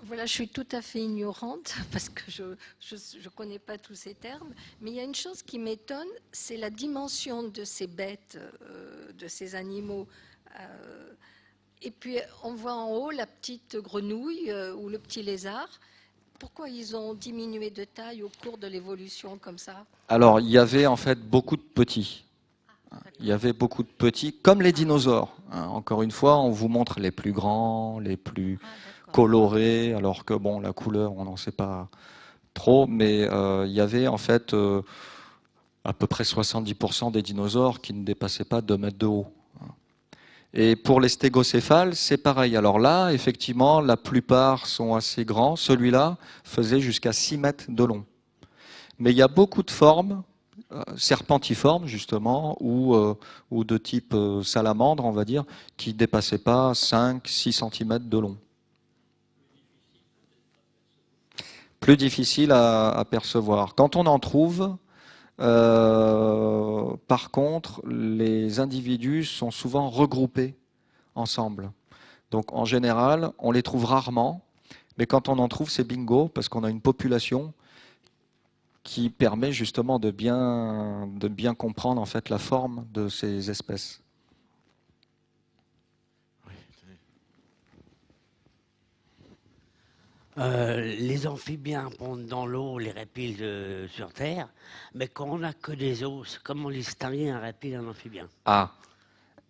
Voilà, je suis tout à fait ignorante parce que je ne connais pas tous ces termes, mais il y a une chose qui m'étonne, c'est la dimension de ces bêtes, de ces animaux. Et puis on voit en haut la petite grenouille ou le petit lézard. Pourquoi ils ont diminué de taille au cours de l'évolution comme ça? Alors, il y avait en fait beaucoup de petits. Il y avait beaucoup de petits, comme les dinosaures. Encore une fois, on vous montre les plus grands, les plus colorés, alors que bon, la couleur, on n'en sait pas trop, mais il y avait en fait à peu près 70% des dinosaures qui ne dépassaient pas 2 mètres de haut. Et pour les stégocéphales, c'est pareil. Alors là, effectivement, la plupart sont assez grands. Celui-là faisait jusqu'à 6 mètres de long. Mais il y a beaucoup de formes serpentiformes, justement, ou de type salamandre, on va dire, qui ne dépassaient pas 5-6 cm de long. Plus difficile à percevoir. Quand on en trouve, par contre, les individus sont souvent regroupés ensemble. Donc en général, on les trouve rarement, mais quand on en trouve, c'est bingo, parce qu'on a une population qui permet justement de bien comprendre en fait la forme de ces espèces. Les amphibiens pondent dans l'eau, les reptiles sur Terre, mais quand on n'a que des os, comment on distingue un reptile et un amphibien? Ah,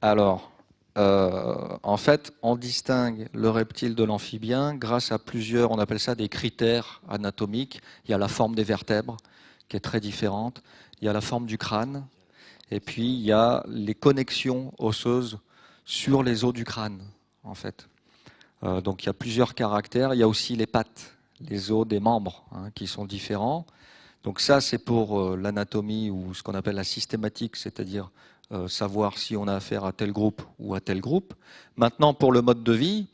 alors, en fait, on distingue le reptile de l'amphibien grâce à plusieurs, on appelle ça des critères anatomiques. Il y a la forme des vertèbres, qui est très différente. Il y a la forme du crâne. Et puis, il y a les connexions osseuses sur les os du crâne, en fait. Donc, il y a plusieurs caractères. Il y a aussi les pattes, les os des membres, hein, qui sont différents. Donc ça, c'est pour l'anatomie ou ce qu'on appelle la systématique, c'est-à-dire savoir si on a affaire à tel groupe ou à tel groupe. Maintenant, pour le mode de vie,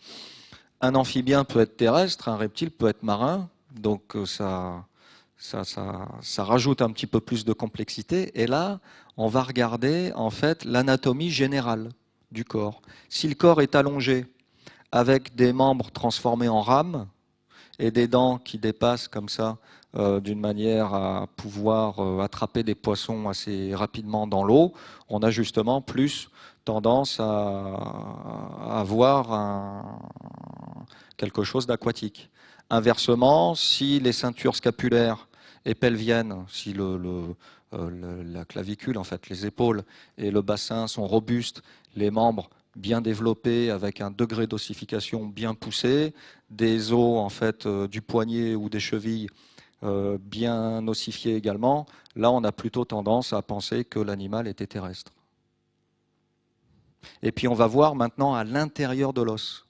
un amphibien peut être terrestre, un reptile peut être marin, donc ça rajoute un petit peu plus de complexité. Et là, on va regarder en fait l'anatomie générale du corps. Si le corps est allongé avec des membres transformés en rames et des dents qui dépassent comme ça, d'une manière à pouvoir attraper des poissons assez rapidement dans l'eau, on a justement plus tendance à avoir quelque chose d'aquatique. Inversement, si les ceintures scapulaires et pelviennes, si la clavicule, en fait, les épaules et le bassin sont robustes, les membres bien développés avec un degré d'ossification bien poussé, des os en fait du poignet ou des chevilles bien ossifiés également, là on a plutôt tendance à penser que l'animal était terrestre. Et puis on va voir maintenant à l'intérieur de l'os.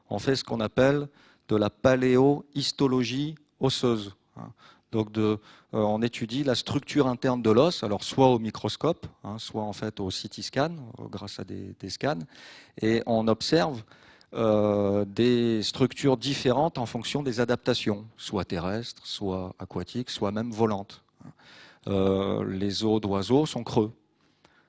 On fait ce qu'on appelle de la paléohistologie osseuse. Donc on étudie la structure interne de l'os, alors soit au microscope, soit en fait au CT scan, grâce à des scans, et on observe des structures différentes en fonction des adaptations, soit terrestres, soit aquatiques, soit même volantes. Les os d'oiseaux sont creux.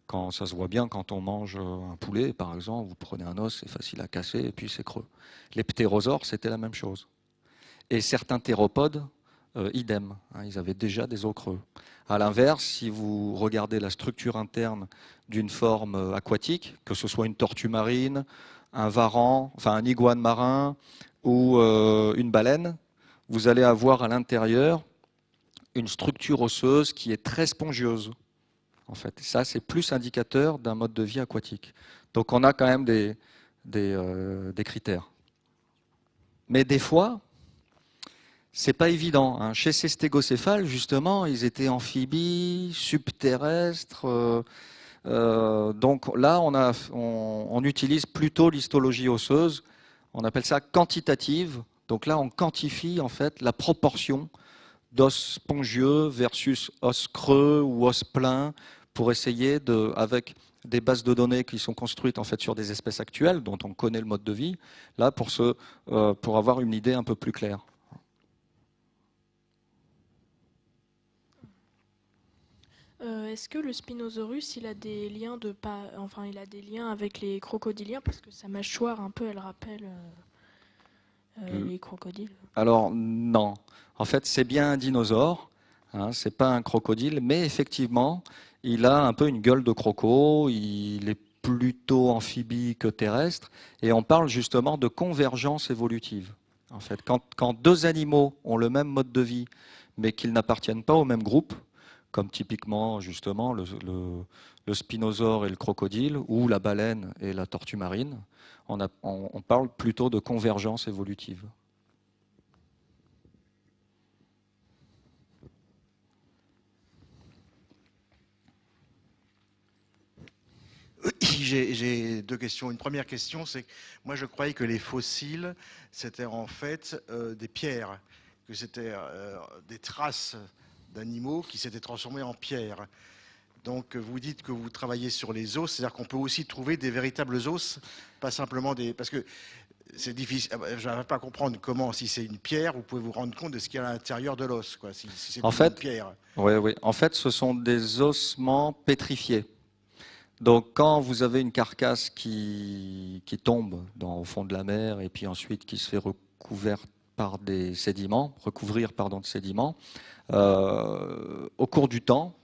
Quand ça se voit bien quand on mange un poulet, par exemple, vous prenez un os, c'est facile à casser et puis c'est creux. Les ptérosaures, c'était la même chose. Et certains théropodes, idem, ils avaient déjà des os creux. À l'inverse, si vous regardez la structure interne d'une forme aquatique, que ce soit une tortue marine, un varan, enfin un iguane marin ou une baleine, vous allez avoir à l'intérieur une structure osseuse qui est très spongieuse. En fait, ça c'est plus indicateur d'un mode de vie aquatique. Donc on a quand même des critères. Mais des fois, c'est pas évident. Chez ces stégocéphales, justement, ils étaient amphibies, subterrestres. Donc là, on utilise plutôt l'histologie osseuse. On appelle ça quantitative. Donc là, on quantifie en fait la proportion d'os spongieux versus os creux ou os plein pour essayer avec des bases de données qui sont construites en fait sur des espèces actuelles dont on connaît le mode de vie, là pour avoir une idée un peu plus claire. Est-ce que le Spinosaurus, il a des liens il a des liens avec les crocodiliens parce que sa mâchoire un peu, elle rappelle les crocodiles. Alors non, en fait c'est bien un dinosaure, c'est pas un crocodile, mais effectivement il a un peu une gueule de croco, il est plutôt amphibie que terrestre, et on parle justement de convergence évolutive. En fait, quand deux animaux ont le même mode de vie, mais qu'ils n'appartiennent pas au même groupe, comme typiquement justement le spinosaure et le crocodile, ou la baleine et la tortue marine, on parle plutôt de convergence évolutive. J'ai deux questions. Une première question, c'est que moi je croyais que les fossiles, c'était en fait des pierres, que c'était des traces d'animaux qui s'étaient transformés en pierres. Donc vous dites que vous travaillez sur les os, c'est-à-dire qu'on peut aussi trouver des véritables os, pas simplement des... Parce que c'est difficile, je n'arrive pas à comprendre comment, si c'est une pierre, vous pouvez vous rendre compte de ce qu'il y a à l'intérieur de l'os, quoi, si c'est une pierre. Oui. En fait, ce sont des ossements pétrifiés. Donc quand vous avez une carcasse qui tombe au fond de la mer et puis ensuite qui se fait recouverte par des sédiments, recouvrir pardon, de sédiments. Au cours du temps,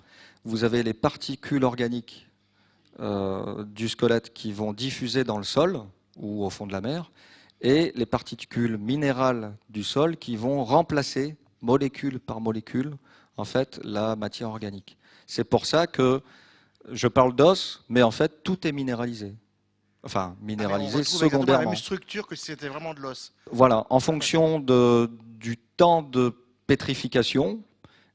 vous avez les particules organiques du squelette qui vont diffuser dans le sol ou au fond de la mer, et les particules minérales du sol qui vont remplacer molécule par molécule en fait la matière organique. C'est pour ça que je parle d'os, mais en fait tout est minéralisé. Enfin, minéralisé secondairement. La même structure que si c'était vraiment de l'os. Voilà, en fonction du temps de pétrification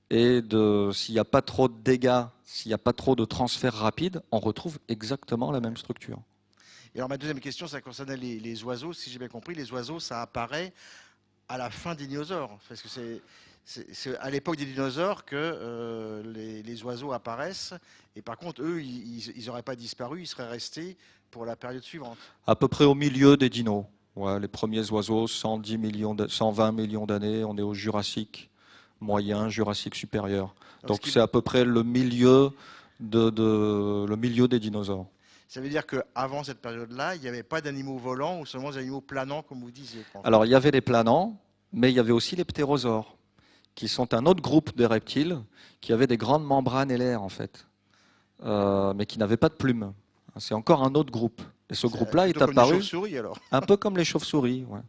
et de s'il n'y a pas trop de dégâts, s'il n'y a pas trop de transfert rapide, on retrouve exactement la même structure. Et alors ma deuxième question, ça concernait les oiseaux. Si j'ai bien compris, les oiseaux, ça apparaît à la fin des dinosaures. Parce que c'est à l'époque des dinosaures que les oiseaux apparaissent. Et par contre, eux, ils n'auraient pas disparu, ils seraient restés pour la période suivante. À peu près au milieu des dinos. Ouais, les premiers oiseaux, 110 millions, 120 millions d'années, on est au Jurassique moyen, Jurassique supérieur. Donc c'est à peu près le milieu, le milieu des dinosaures. Ça veut dire qu'avant cette période-là, il n'y avait pas d'animaux volants ou seulement des animaux planants, comme vous disiez. Alors il y avait les planants, mais il y avait aussi les ptérosaures, qui sont un autre groupe de reptiles qui avaient des grandes membranes ailaires en fait, mais qui n'avaient pas de plumes. C'est encore un autre groupe. Et ce groupe-là est apparu un peu comme les chauves-souris, ouais.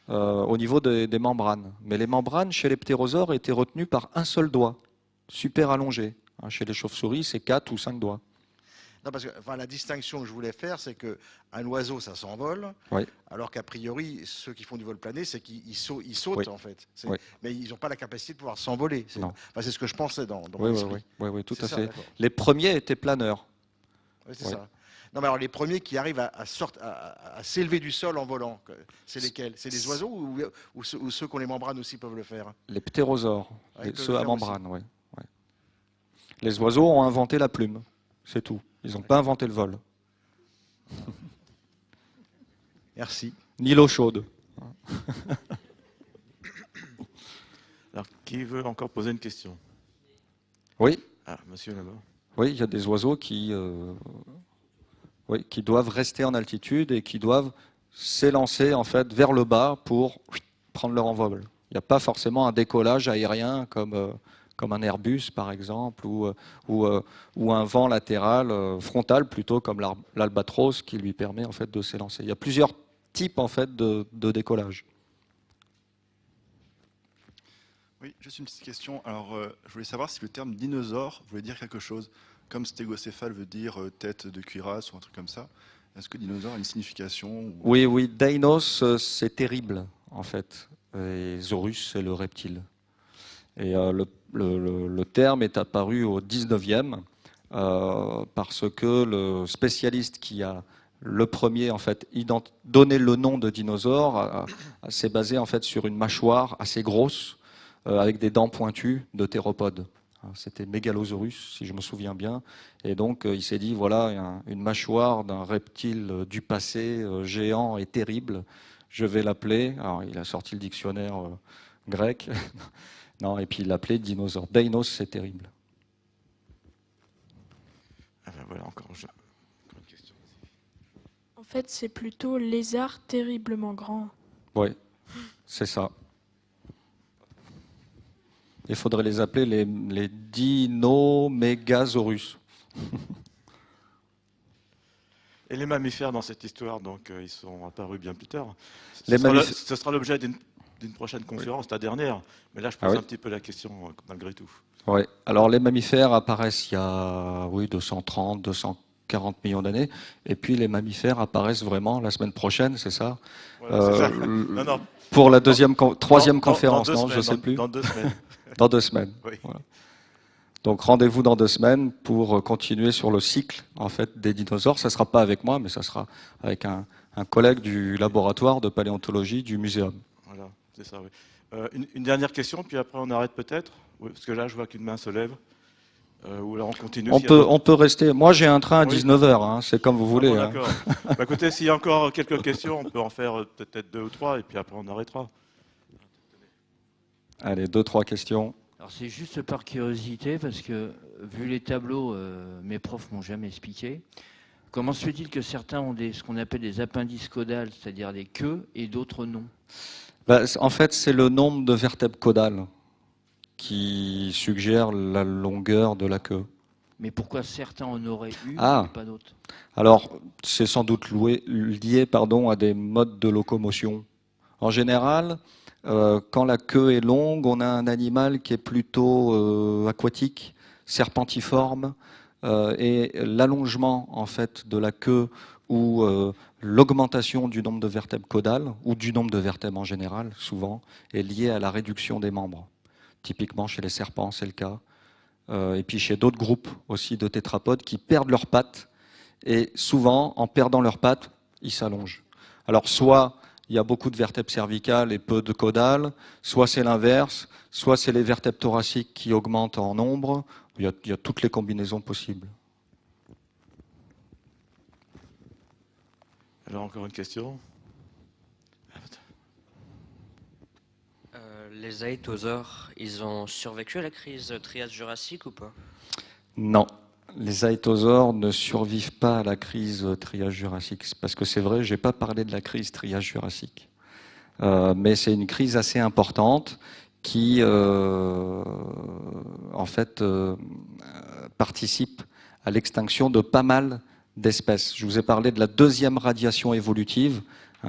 Au niveau des membranes. Mais les membranes chez les ptérosaures étaient retenues par un seul doigt, super allongé. Chez les chauves-souris, c'est 4 ou 5 doigts. Non, parce que la distinction que je voulais faire, c'est qu'un oiseau, ça s'envole, oui. Alors qu'a priori, ceux qui font du vol plané, c'est qu'ils sautent, oui. En fait. Oui. Mais ils n'ont pas la capacité de pouvoir s'envoler. C'est ce que je pensais dans mon esprit. Oui, tout à fait. Les premiers étaient planeurs. Oui, c'est ça. Non, mais alors les premiers qui arrivent à s'élever du sol en volant, c'est lesquels? C'est les oiseaux ou ceux qui ont les membranes aussi peuvent le faire? Les ptérosaures, ceux à membrane, oui. Les oiseaux ont inventé la plume, c'est tout. Ils n'ont pas inventé le vol. Merci. Ni l'eau chaude. Alors, qui veut encore poser une question? Oui. Ah, monsieur là-bas. Oui, il y a des oiseaux qui doivent rester en altitude et qui doivent s'élancer en fait vers le bas pour prendre leur envol. Il n'y a pas forcément un décollage aérien comme un Airbus par exemple ou un vent latéral frontal plutôt comme l'albatros qui lui permet en fait de s'élancer. Il y a plusieurs types en fait de décollage. Oui, juste une petite question. Alors, je voulais savoir si le terme dinosaure voulait dire quelque chose. Comme stégocéphale veut dire tête de cuirasse ou un truc comme ça. Est-ce que dinosaure a une signification ou... Oui, Dainos, c'est terrible, en fait. Et Zorus, c'est le reptile. Et le terme est apparu au 19e parce que le spécialiste qui a le premier, en fait, donné le nom de dinosaure s'est basé, en fait, sur une mâchoire assez grosse avec des dents pointues de théropodes. C'était Megalosaurus, si je me souviens bien. Et donc, il s'est dit, voilà, une mâchoire d'un reptile du passé, géant et terrible. Je vais l'appeler. Alors, il a sorti le dictionnaire grec. Non, et puis il l'appelait dinosaure. Dainos, c'est terrible. Ah ben voilà, encore une question. En fait, c'est plutôt lézard terriblement grand. Oui, c'est ça. Il faudrait les appeler les Dinomégasaurus. Et les mammifères dans cette histoire, donc ils sont apparus bien plus tard. Ce sera l'objet d'une prochaine conférence, la dernière. Mais là, je pose un petit peu la question malgré tout. Oui. Alors les mammifères apparaissent il y a 230, 240 millions d'années. Et puis les mammifères apparaissent vraiment la semaine prochaine, c'est ça, voilà, non. Pour la troisième conférence, non, je ne sais plus. Dans 2 semaines. Dans 2 semaines. Oui. Voilà. Donc rendez-vous dans 2 semaines pour continuer sur le cycle en fait des dinosaures. Ça ne sera pas avec moi, mais ça sera avec un collègue du laboratoire de paléontologie du muséum. Voilà, c'est ça. Oui. Une dernière question, puis après on arrête peut-être, parce que là je vois qu'une main se lève. Ou là on continue. On peut rester. Moi j'ai un train à 19h, c'est comme vous voulez. Bon, d'accord. Bah, écoutez, s'il y a encore quelques questions, on peut en faire peut-être 2 ou 3, et puis après on arrêtera. Allez, 2-3 questions. Alors c'est juste par curiosité, parce que vu les tableaux, mes profs m'ont jamais expliqué. Comment se fait-il que certains ont ce qu'on appelle des appendices caudales, c'est-à-dire des queues, et d'autres non? En fait, c'est le nombre de vertèbres caudales qui suggère la longueur de la queue. Mais pourquoi certains en auraient eu et pas d'autres? Alors, c'est sans doute lié à des modes de locomotion. En général, quand la queue est longue, on a un animal qui est plutôt aquatique, serpentiforme, et l'allongement en fait de la queue ou l'augmentation du nombre de vertèbres caudales ou du nombre de vertèbres en général, souvent, est lié à la réduction des membres. Typiquement chez les serpents, c'est le cas. Et puis chez d'autres groupes aussi de tétrapodes qui perdent leurs pattes. Et souvent, en perdant leurs pattes, ils s'allongent. Alors soit il y a beaucoup de vertèbres cervicales et peu de caudales, soit c'est l'inverse, soit c'est les vertèbres thoraciques qui augmentent en nombre. Il y a toutes les combinaisons possibles. Alors encore une question. Les aétosaures, ils ont survécu à la crise Trias-Jurassique ou pas? Non, les aétosaures ne survivent pas à la crise Trias-Jurassique. Parce que c'est vrai, je n'ai pas parlé de la crise Trias-Jurassique. Mais c'est une crise assez importante qui, en fait, participe à l'extinction de pas mal d'espèces. Je vous ai parlé de la deuxième radiation évolutive,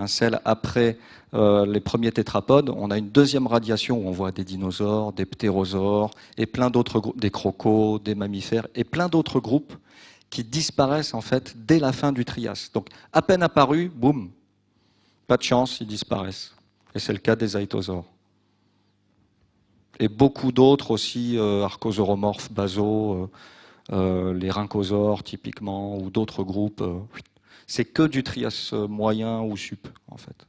celle après les premiers tétrapodes. On a une deuxième radiation où on voit des dinosaures, des ptérosaures et plein d'autres groupes, des crocos, des mammifères et plein d'autres groupes qui disparaissent en fait dès la fin du Trias. Donc à peine apparus, boum, pas de chance, ils disparaissent. Et c'est le cas des aétosaures. Et beaucoup d'autres aussi, archosauromorphes basaux, les rhynchosaures typiquement, ou d'autres groupes. C'est que du Trias moyen ou sup, en fait.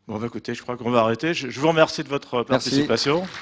Bon, écoutez, je crois qu'on va arrêter. Je vous remercie de votre participation. Merci.